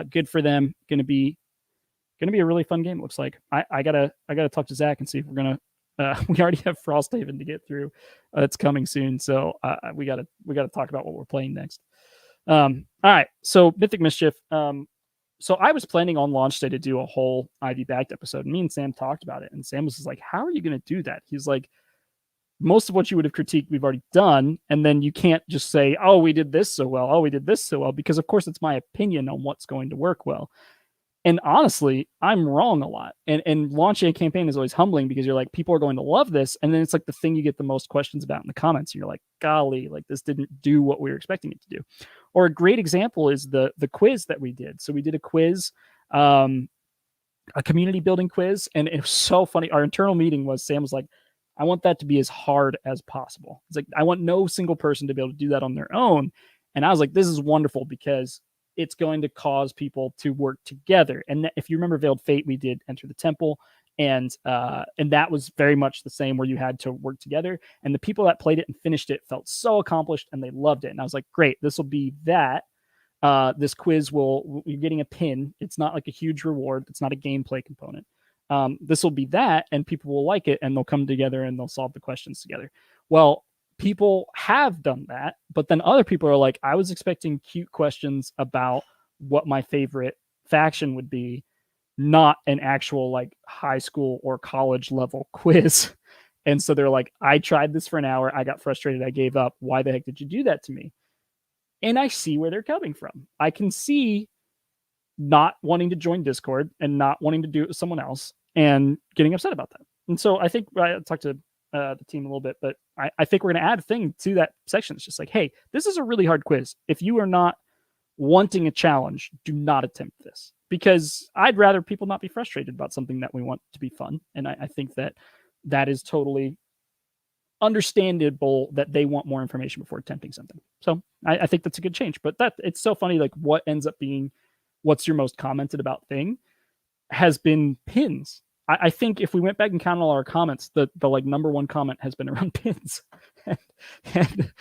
A: good for them. Going to be a really fun game. It looks like. I gotta talk to Zach and see if we're gonna. We already have Frosthaven to get through. It's coming soon, so we gotta talk about what we're playing next. All right. So Mythic Mischief. So I was planning on launch day to do a whole Ivy Backed episode. And me and Sam talked about it. And Sam was just like, how are you going to do that? He's like, most of what you would have critiqued, we've already done. And then you can't just say, oh, we did this so well. Oh, we did this so well. Because, of course, it's my opinion on what's going to work well. And honestly, I'm wrong a lot. And launching a campaign is always humbling because you're like, people are going to love this. And then it's like the thing you get the most questions about in the comments. And you're like, golly, like this didn't do what we were expecting it to do. Or a great example is the quiz that we did. So we did a quiz, a community building quiz. And it was so funny. Our internal meeting was, Sam was like, I want that to be as hard as possible. It's like, I want no single person to be able to do that on their own. And I was like, this is wonderful because it's going to cause people to work together. And if you remember Veiled Fate, we did Enter the Temple, and that was very much the same, where you had to work together. And the people that played it and finished it felt so accomplished, and they loved it. And I was like, great, this will be that. This quiz you're getting a pin. It's not like a huge reward. It's not a gameplay component. This will be that, and people will like it, and they'll come together and they'll solve the questions together. Well, people have done that, but then other people are like, I was expecting cute questions about what my favorite faction would be, not an actual like high school or college level quiz. And so they're like, I tried this for an hour. I got frustrated. I gave up. Why the heck did you do that to me? And I see where they're coming from. I can see not wanting to join Discord and not wanting to do it with someone else and getting upset about that. And so I think I talked to the team a little bit, but I think we're going to add a thing to that section. It's just like, hey, this is a really hard quiz. If you are not wanting a challenge, do not attempt this, because I'd rather people not be frustrated about something that we want to be fun. And I think that is totally understandable that they want more information before attempting something. So I think that's a good change. But it's so funny, like what ends up being what's your most commented about thing has been pins. I think if we went back and counted all our comments, the like number one comment has been around pins. and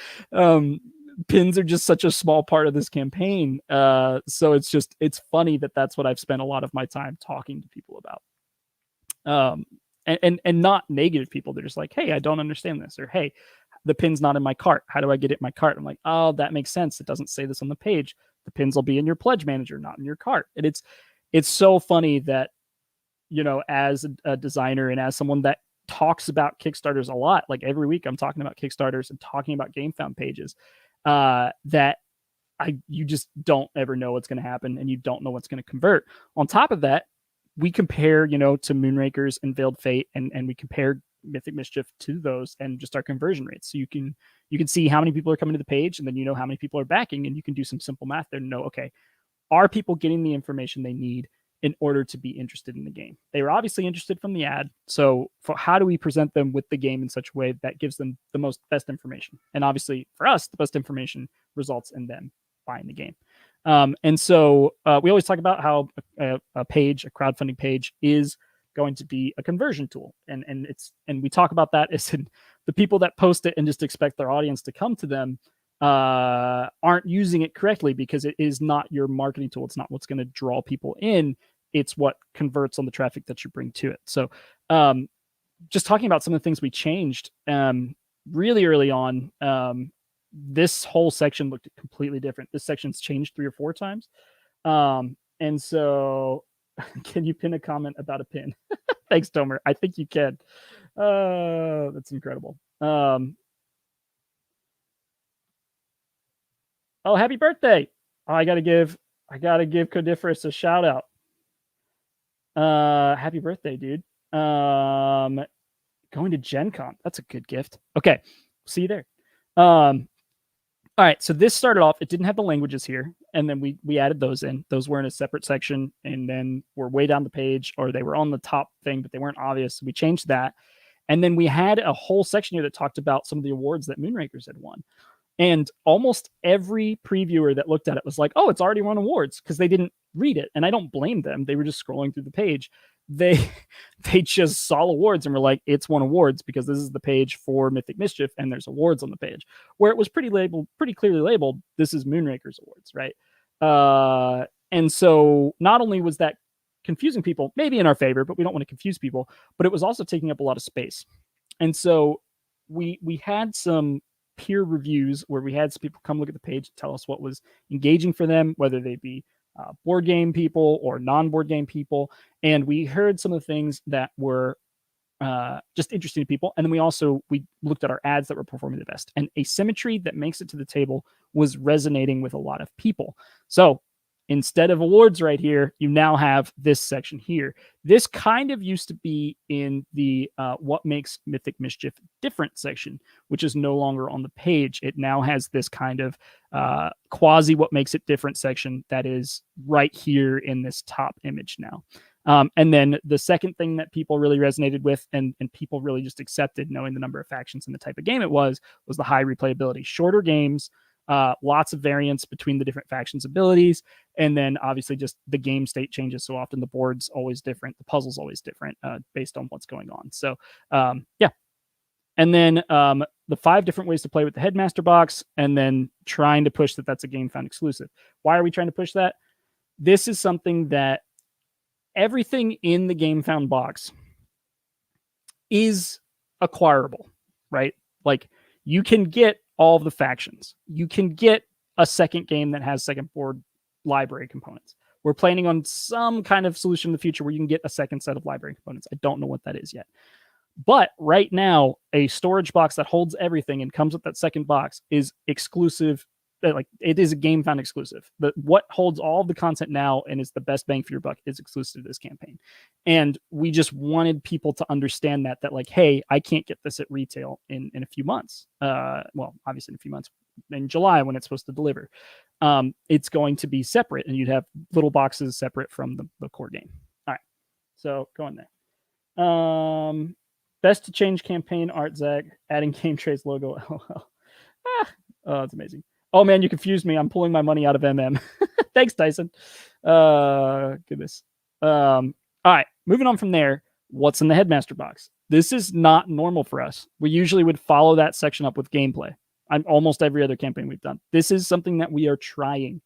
A: pins are just such a small part of this campaign. So it's funny that that's what I've spent a lot of my time talking to people about. And not negative people. They're just like, hey, I don't understand this, or hey, the pin's not in my cart. How do I get it in my cart? I'm like, oh, that makes sense. It doesn't say this on the page. The pins will be in your pledge manager, not in your cart. And it's so funny that, as a designer and as someone that talks about Kickstarters a lot, like every week I'm talking about Kickstarters and talking about Gamefound pages, that you just don't ever know what's going to happen, and you don't know what's going to convert. On top of that, we compare, to Moonrakers and Veiled Fate, and we compare Mythic Mischief to those and just our conversion rates. So you can see how many people are coming to the page, and then how many people are backing, and you can do some simple math there and know, okay, are people getting the information they need in order to be interested in the game? They were obviously interested from the ad. So how do we present them with the game in such a way that gives them the best information? And obviously for us, the best information results in them buying the game. And so we always talk about how a crowdfunding page is going to be a conversion tool. And we talk about that as in the people that post it and just expect their audience to come to them aren't using it correctly, because it is not your marketing tool. It's not what's going to draw people in. It's what converts on the traffic that you bring to it. So just talking about some of the things we changed really early on, this whole section looked completely different. This section's changed 3 or 4 times. And so can you pin a comment about a pin? Thanks, Tomer. I think you can. That's incredible. Oh, happy birthday. Oh, I gotta give Codiferous a shout out. Happy birthday, dude. Going to Gen Con. That's a good gift. Okay. See you there. All right, so this started off, it didn't have the languages here, and then we added those in. Those were in a separate section, and then were way down the page, or they were on the top thing, but they weren't obvious. So we changed that. And then we had a whole section here that talked about some of the awards that Moonrakers had won. And almost every previewer that looked at it was like, oh, it's already won awards, because they didn't read it. And I don't blame them. They were just scrolling through the page. They just saw awards and were like, it's won awards because this is the page for Mythic Mischief and there's awards on the page, where it was pretty clearly labeled, this is Moonrakers awards, right? And so not only was that confusing people, maybe in our favor, but we don't want to confuse people, but it was also taking up a lot of space. And so we had some peer reviews where we had some people come look at the page and tell us what was engaging for them, whether they be board game people or non-board game people. And we heard some of the things that were just interesting to people. And then we looked at our ads that were performing the best, and asymmetry that makes it to the table was resonating with a lot of people. So instead of awards right here, you now have this section here. This kind of used to be in the what makes Mythic Mischief different section, which is no longer on the page. It now has this kind of quasi what makes it different section that is right here in this top image now. And then the second thing that people really resonated with, and people really just accepted, knowing the number of factions and the type of game it was the high replayability. Shorter games, lots of variance between the different factions' abilities, and then obviously just the game state changes so often. The board's always different, the puzzle's always different based on what's going on. So yeah. And then the 5 different ways to play with the Headmaster box, and then trying to push that's a Gamefound exclusive. Why are we trying to push that? This is something that everything in the Gamefound box is acquirable, right? Like, you can get all the factions. You can get a second game that has second board library components. We're planning on some kind of solution in the future where you can get a second set of library components. I don't know what that is yet. But right now, a storage box that holds everything and comes with that second box is exclusive. Like, it is a Gamefound exclusive. But what holds all the content now and is the best bang for your buck is exclusive to this campaign. And we just wanted people to understand that like, hey, I can't get this at retail in a few months. Well, obviously in a few months, in July when it's supposed to deliver. It's going to be separate, and you'd have little boxes separate from the core game. All right, so go in there. Best to change campaign art, Zach. Adding Game Trade's logo. Oh, that's amazing. Oh man, you confused me. I'm pulling my money out of MM. Thanks, Tyson. Goodness. All right, moving on from there. What's in the Headmaster box? This is not normal for us. We usually would follow that section up with gameplay. almost every other campaign we've done. This is something that we are trying.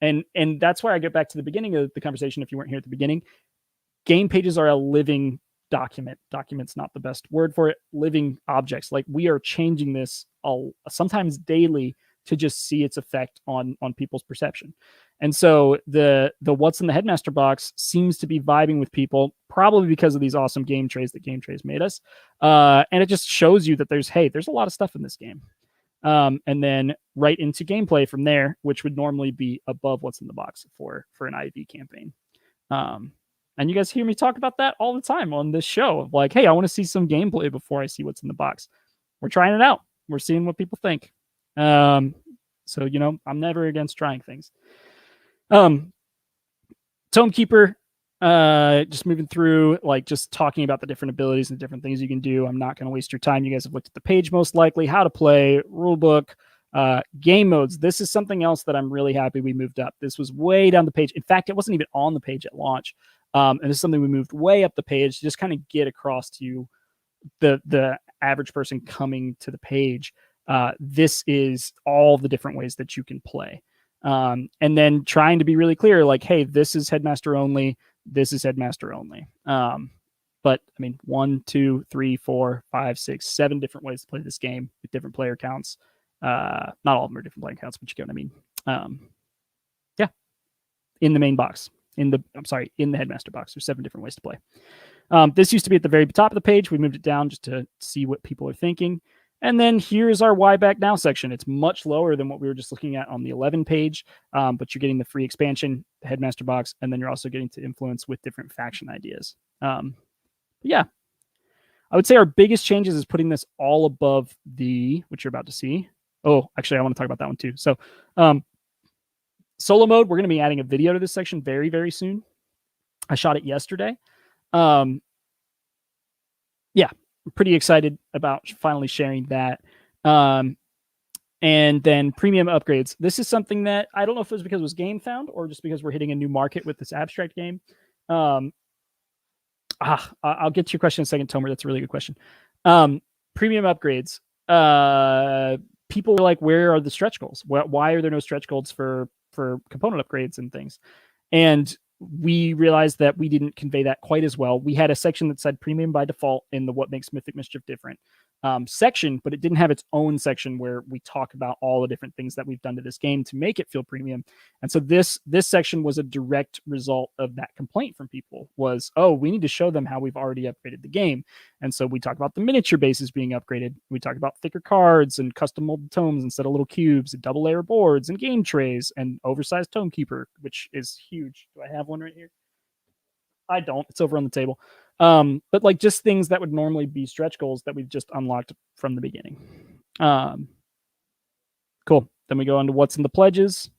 A: And that's why I get back to the beginning of the conversation. If you weren't here at the beginning, game pages are a living document. Document's not the best word for it. Living objects. Like, we are changing this sometimes daily to just see its effect on people's perception. And so the what's in the Headmaster box seems to be vibing with people, probably because of these awesome game trays that Game Trays made us. And it just shows you that there's a lot of stuff in this game. And then right into gameplay from there, which would normally be above what's in the box for an IV campaign. And you guys hear me talk about that all the time on this show of like, hey, I want to see some gameplay before I see what's in the box. We're trying it out. We're seeing what people think. So, I'm never against trying things. Tomekeeper, just moving through, like, just talking about the different abilities and different things you can do. I'm not going to waste your time. You guys have looked at the page most likely, how to play, rulebook, game modes. This is something else that I'm really happy we moved up. This was way down the page. In fact, it wasn't even on the page at launch. And this is something we moved way up the page to just kind of get across to the average person coming to the page. This is all the different ways that you can play. And then trying to be really clear, like, hey, this is Headmaster only. This is Headmaster only. But I mean, 1, 2, 3, 4, 5, 6, 7 different ways to play this game with different player counts. Not all of them are different player counts, but you get what I mean. Yeah. In the main box. In the Headmaster box. There's 7 different ways to play. This used to be at the very top of the page. We moved it down just to see what people are thinking. And then here's our Why Back Now section. It's much lower than what we were just looking at on the 11 page, but you're getting the free expansion, the Headmaster box, and then you're also getting to influence with different faction ideas. Yeah, I would say our biggest changes is putting this all above which you're about to see. Oh, actually, I want to talk about that one too. So solo mode, we're going to be adding a video to this section very, very soon. I shot it yesterday. Yeah, I'm pretty excited about finally sharing that. And then premium upgrades. This is something that I don't know if it was because it was Gamefound or just because we're hitting a new market with this abstract game. I'll get to your question in a second, Tomer. That's a really good question. Premium upgrades. People were like, where are the stretch goals? Why are there no stretch goals for component upgrades and things? And we realized that we didn't convey that quite as well. We had a section that said premium by default in the what makes Mythic Mischief different section, but it didn't have its own section where we talk about all the different things that we've done to this game to make it feel premium. And so this section was a direct result of that complaint from people was, oh, we need to show them how we've already upgraded the game. And so we talk about the miniature bases being upgraded. We talk about thicker cards and custom molded tomes instead of little cubes and double layer boards and game trays and oversized tome keeper, which is huge. Do I have one right here? I don't. It's over on the table. But like just things that would normally be stretch goals that we've just unlocked from the beginning. Cool. Then we go on to what's in the pledges.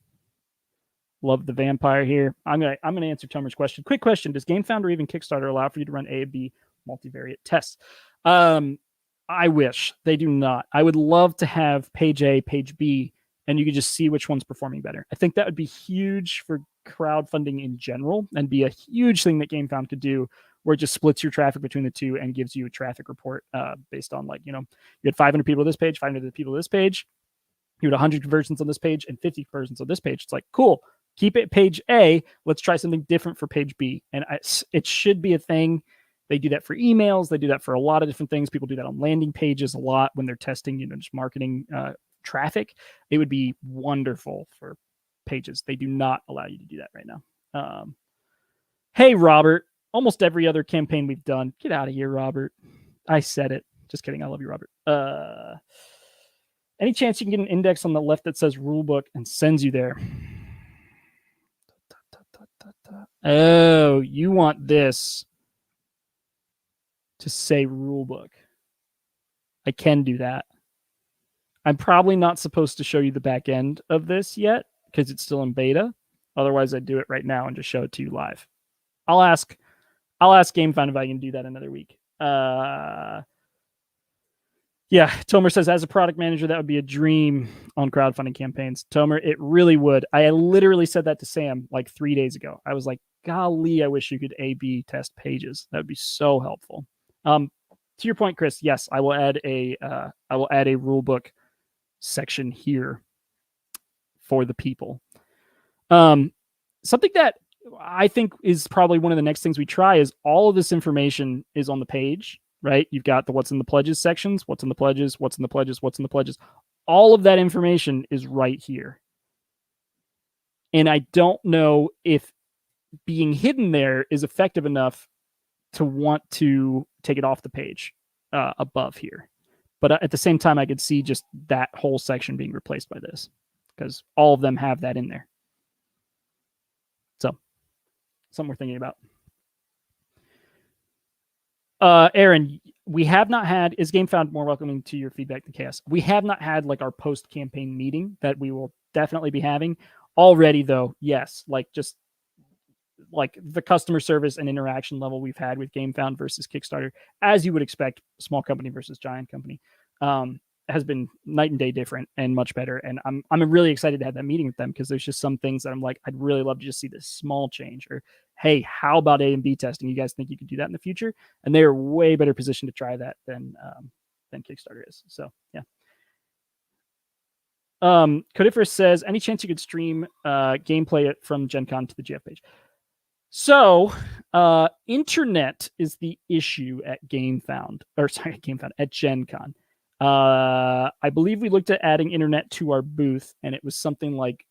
A: Love the vampire here. I'm gonna answer Tomer's question. Quick question: does Gamefound or even Kickstarter allow for you to run A and B multivariate tests? I wish they do not. I would love to have page A, page B, and you could just see which one's performing better. I think that would be huge for crowdfunding in general and be a huge thing that Gamefound could do, where it just splits your traffic between the two and gives you a traffic report based on, like, you had 500 people on this page, 500 people on this page, you had 100 conversions on this page and 50 conversions on this page. It's like, cool, keep it page A. Let's try something different for page B. And it should be a thing. They do that for emails. They do that for a lot of different things. People do that on landing pages a lot when they're testing, just marketing traffic. It would be wonderful for pages. They do not allow you to do that right now. Hey, Robert. Almost every other campaign we've done. Get out of here, Robert. I said it. Just kidding. I love you, Robert. Any chance you can get an index on the left that says rulebook and sends you there? Oh, you want this to say rulebook. I can do that. I'm probably not supposed to show you the back end of this yet because it's still in beta. Otherwise, I'd do it right now and just show it to you live. I'll ask Gamefound if I can do that another week. Yeah, Tomer says, as a product manager, that would be a dream on crowdfunding campaigns. Tomer, it really would. I literally said that to Sam like 3 days ago. I was like, golly, I wish you could A/B test pages. That would be so helpful. To your point, Chris, yes, I will add a rule book section here for the people. Something that I think is probably one of the next things we try is all of this information is on the page, right? You've got the what's in the pledges sections, what's in the pledges, what's in the pledges, what's in the pledges. All of that information is right here. And I don't know if being hidden there is effective enough to want to take it off the page above here. But at the same time, I could see just that whole section being replaced by this because all of them have that in there. So, something we're thinking about. Aaron, we have not had, is Gamefound more welcoming to your feedback than chaos? We have not had like our post-campaign meeting that we will definitely be having. Already, though, yes, like just like the customer service and interaction level we've had with Gamefound versus Kickstarter, as you would expect, small company versus giant company, has been night and day different and much better. And I'm really excited to have that meeting with them because there's just some things that I'm like, I'd really love to just see this small change. Or, hey, how about A and B testing? You guys think you could do that in the future? And they are way better positioned to try that than Kickstarter is. So yeah. Codiferous says, any chance you could stream gameplay from Gen Con to the GF page? So, internet is the issue at Gamefound, at Gen Con. I believe we looked at adding internet to our booth, and it was something like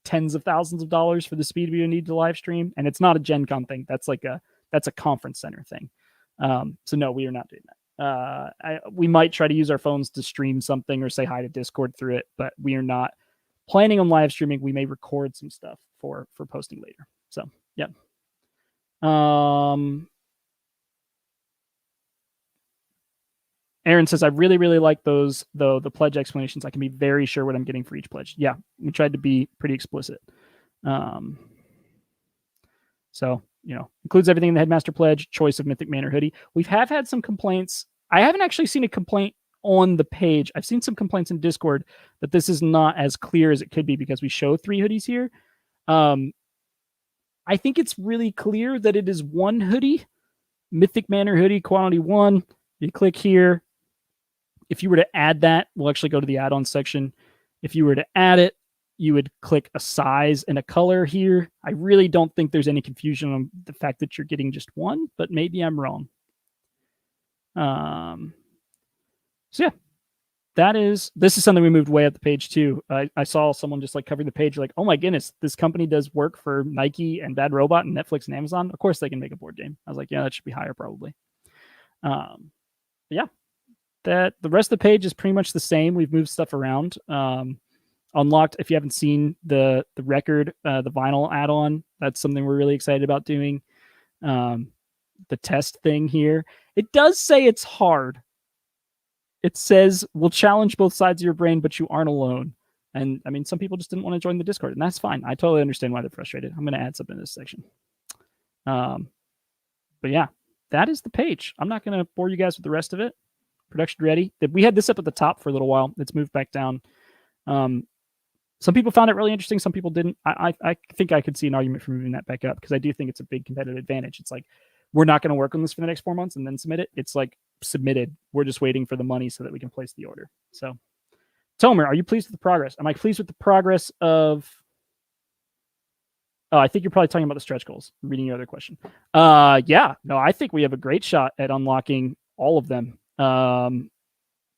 A: tens of thousands of dollars for the speed we would need to live stream. And it's not a Gen Con thing. That's a conference center thing. So no, we are not doing that. We might try to use our phones to stream something or say hi to Discord through it, but we are not planning on live streaming. We may record some stuff for posting later. So yeah. Aaron says, I really, really like those, though, the pledge explanations. I can be very sure what I'm getting for each pledge. Yeah, we tried to be pretty explicit. So, includes everything in the Headmaster Pledge, choice of Mythic Manor hoodie. We have had some complaints. I haven't actually seen a complaint on the page. I've seen some complaints in Discord that this is not as clear as it could be because we show 3 hoodies here. I think it's really clear that it is one hoodie, Mythic Manor hoodie, quantity 1. You click here. If you were to add that, we'll actually go to the add-on section. If you were to add it, you would click a size and a color here. I really don't think there's any confusion on the fact that you're getting just one, but maybe I'm wrong. So yeah, this is something we moved way up the page too. I saw someone just like covering the page like, oh my goodness, this company does work for Nike and Bad Robot and Netflix and Amazon. Of course they can make a board game. I was like, yeah, that should be higher probably. Yeah, that the rest of the page is pretty much the same. We've moved stuff around. Unlocked, if you haven't seen the record, the vinyl add-on, that's something we're really excited about doing. The test thing here, it does say it's hard. It says we'll challenge both sides of your brain, but you aren't alone. And I mean, some people just didn't want to join the Discord, and that's fine. I totally understand why they're frustrated. I'm going to add something in this section. But yeah, that is the page. I'm not going to bore you guys with the rest of it. Production ready. We had this up at the top for a little while. It's moved back down. Some people found it really interesting. Some people didn't. I think I could see an argument for moving that back up because I do think it's a big competitive advantage. It's like, we're not going to work on this for the next 4 months and then submit it. It's like submitted. We're just waiting for the money so that we can place the order. So, Tomer, are you pleased with the progress? Am I pleased with the progress of... Oh, I think you're probably talking about the stretch goals. I'm reading your other question. Yeah, no, I think we have a great shot at unlocking all of them.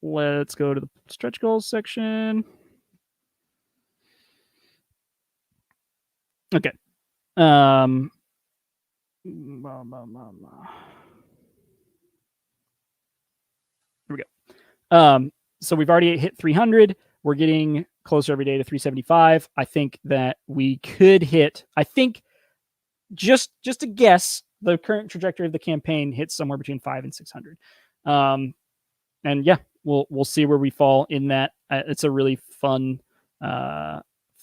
A: Let's go to the stretch goals section. Okay. Here we go. So we've already hit 300. We're getting closer every day to 375. I think that we could hit, I think just a guess, the current trajectory of the campaign hits somewhere between 500 and 600. And yeah, we'll see where we fall in that. It's a really fun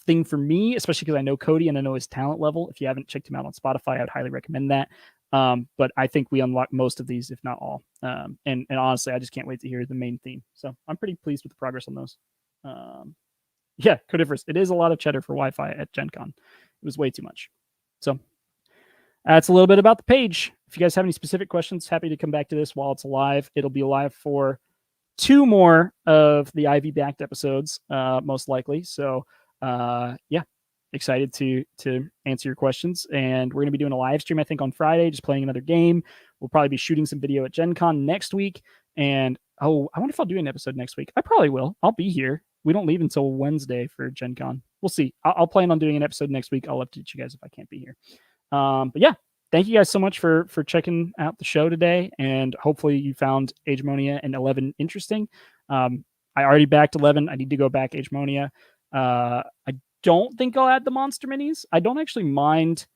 A: thing for me, especially because I know Cody and I know his talent level. If you haven't checked him out on Spotify, I would highly recommend that. But I think we unlock most of these, if not all. And honestly, I just can't wait to hear the main theme. So I'm pretty pleased with the progress on those. Yeah, Codiferous. It is a lot of cheddar for Wi-Fi at Gen Con. It was way too much. So that's a little bit about the page. If you guys have any specific questions, happy to come back to this while it's alive. It'll be alive for 2 more of the Ivy backed episodes, most likely. So yeah, excited to answer your questions. And we're going to be doing a live stream, I think, on Friday, just playing another game. We'll probably be shooting some video at Gen Con next week. And I wonder if I'll do an episode next week. I probably will. I'll be here. We don't leave until Wednesday for Gen Con. We'll see. I'll plan on doing an episode next week. I'll update you guys if I can't be here. But yeah, thank you guys so much for checking out the show today. And hopefully you found Agemonia and 11 interesting. I already backed 11. I need to go back Agemonia. I don't think I'll add the monster minis. I don't actually mind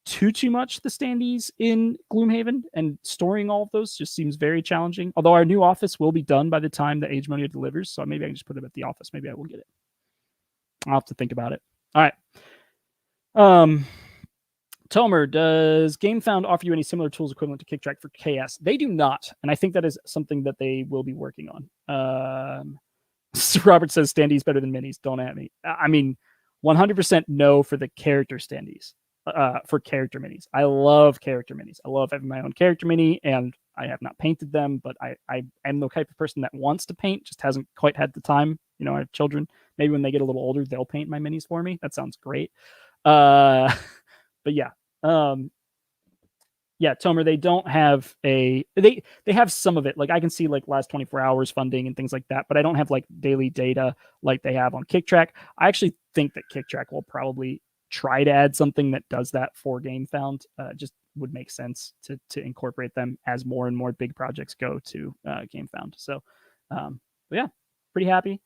A: too much the standees in Gloomhaven, and storing all of those just seems very challenging. Although our new office will be done by the time the Agemonia delivers, so maybe I can just put it at the office. Maybe I will get it. I'll have to think about it. All right. Tomer, does Gamefound offer you any similar tools equivalent to Kicktrack for KS? They do not, and I think that is something that they will be working on. Robert says standees better than minis. Don't at me. I mean, 100% no for the character standees. For character minis, I love character minis. I love having my own character mini, and I have not painted them, but I am the type of person that wants to paint, just hasn't quite had the time. You know, I have children. Maybe when they get a little older, they'll paint my minis for me. That sounds great. But yeah, yeah, Tomer, they don't have they have some of it. Like I can see like last 24 hours funding and things like that, but I don't have like daily data like they have on Kicktrack. I actually think that Kicktrack will probably try to add something that does that for Gamefound. Just would make sense to incorporate them as more and more big projects go to Gamefound. So but yeah, pretty happy.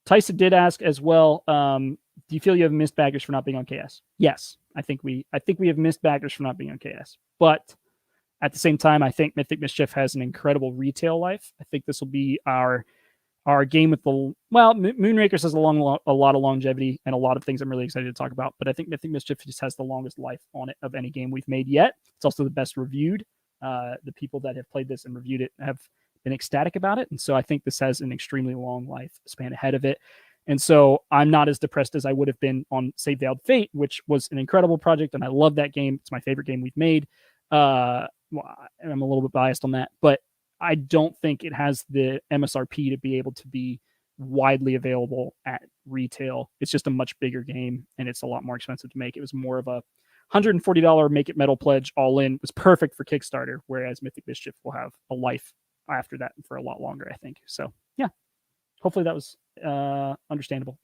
A: Tyson did ask as well, do you feel you have missed backers for not being on KS? Yes, I think we have missed backers for not being on KS. But at the same time, I think Mythic Mischief has an incredible retail life. I think this will be our game with Moonrakers has a lot of longevity and a lot of things I'm really excited to talk about. But I think Mythic Mischief just has the longest life on it of any game we've made yet. It's also the best reviewed. The people that have played this and reviewed it have been ecstatic about it. And so I think this has an extremely long lifespan ahead of it. And so I'm not as depressed as I would have been on, say, Veiled Fate, which was an incredible project. And I love that game. It's my favorite game we've made. I'm a little bit biased on that, but I don't think it has the MSRP to be able to be widely available at retail. It's just a much bigger game, and it's a lot more expensive to make. It was more of a $140 Make It Metal pledge all in. It was perfect for Kickstarter, whereas Mythic Mischief will have a life after that for a lot longer, I think. So yeah, hopefully that was understandable.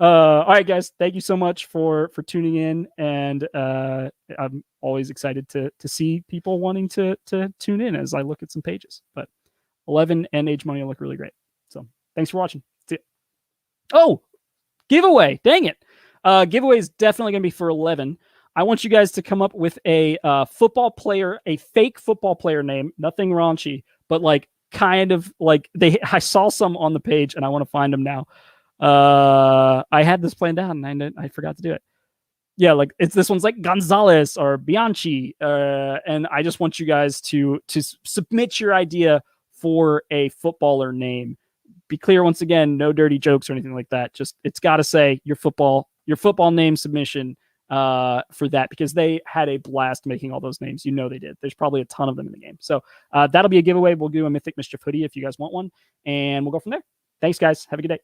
A: All right, guys, thank you so much for tuning in, and I'm always excited to see people wanting to tune in as I look at some pages. But 11 and Agemonia look really great. So thanks for watching. See ya. Oh, giveaway! Dang it! Giveaway is definitely going to be for 11. I want you guys to come up with a football player, a fake football player name, nothing raunchy, but like kind of like I saw some on the page, and I want to find them now. I had this planned out and I forgot to do it. Yeah, like this one's like Gonzalez or Bianchi, and I just want you guys to submit your idea for a footballer name. Be clear once again, no dirty jokes or anything like that. Just it's got to say your football name submission for that, because they had a blast making all those names. You know they did. There's probably a ton of them in the game. So that'll be a giveaway. We'll do a Mythic Mischief hoodie if you guys want one, and we'll go from there. Thanks, guys. Have a good day.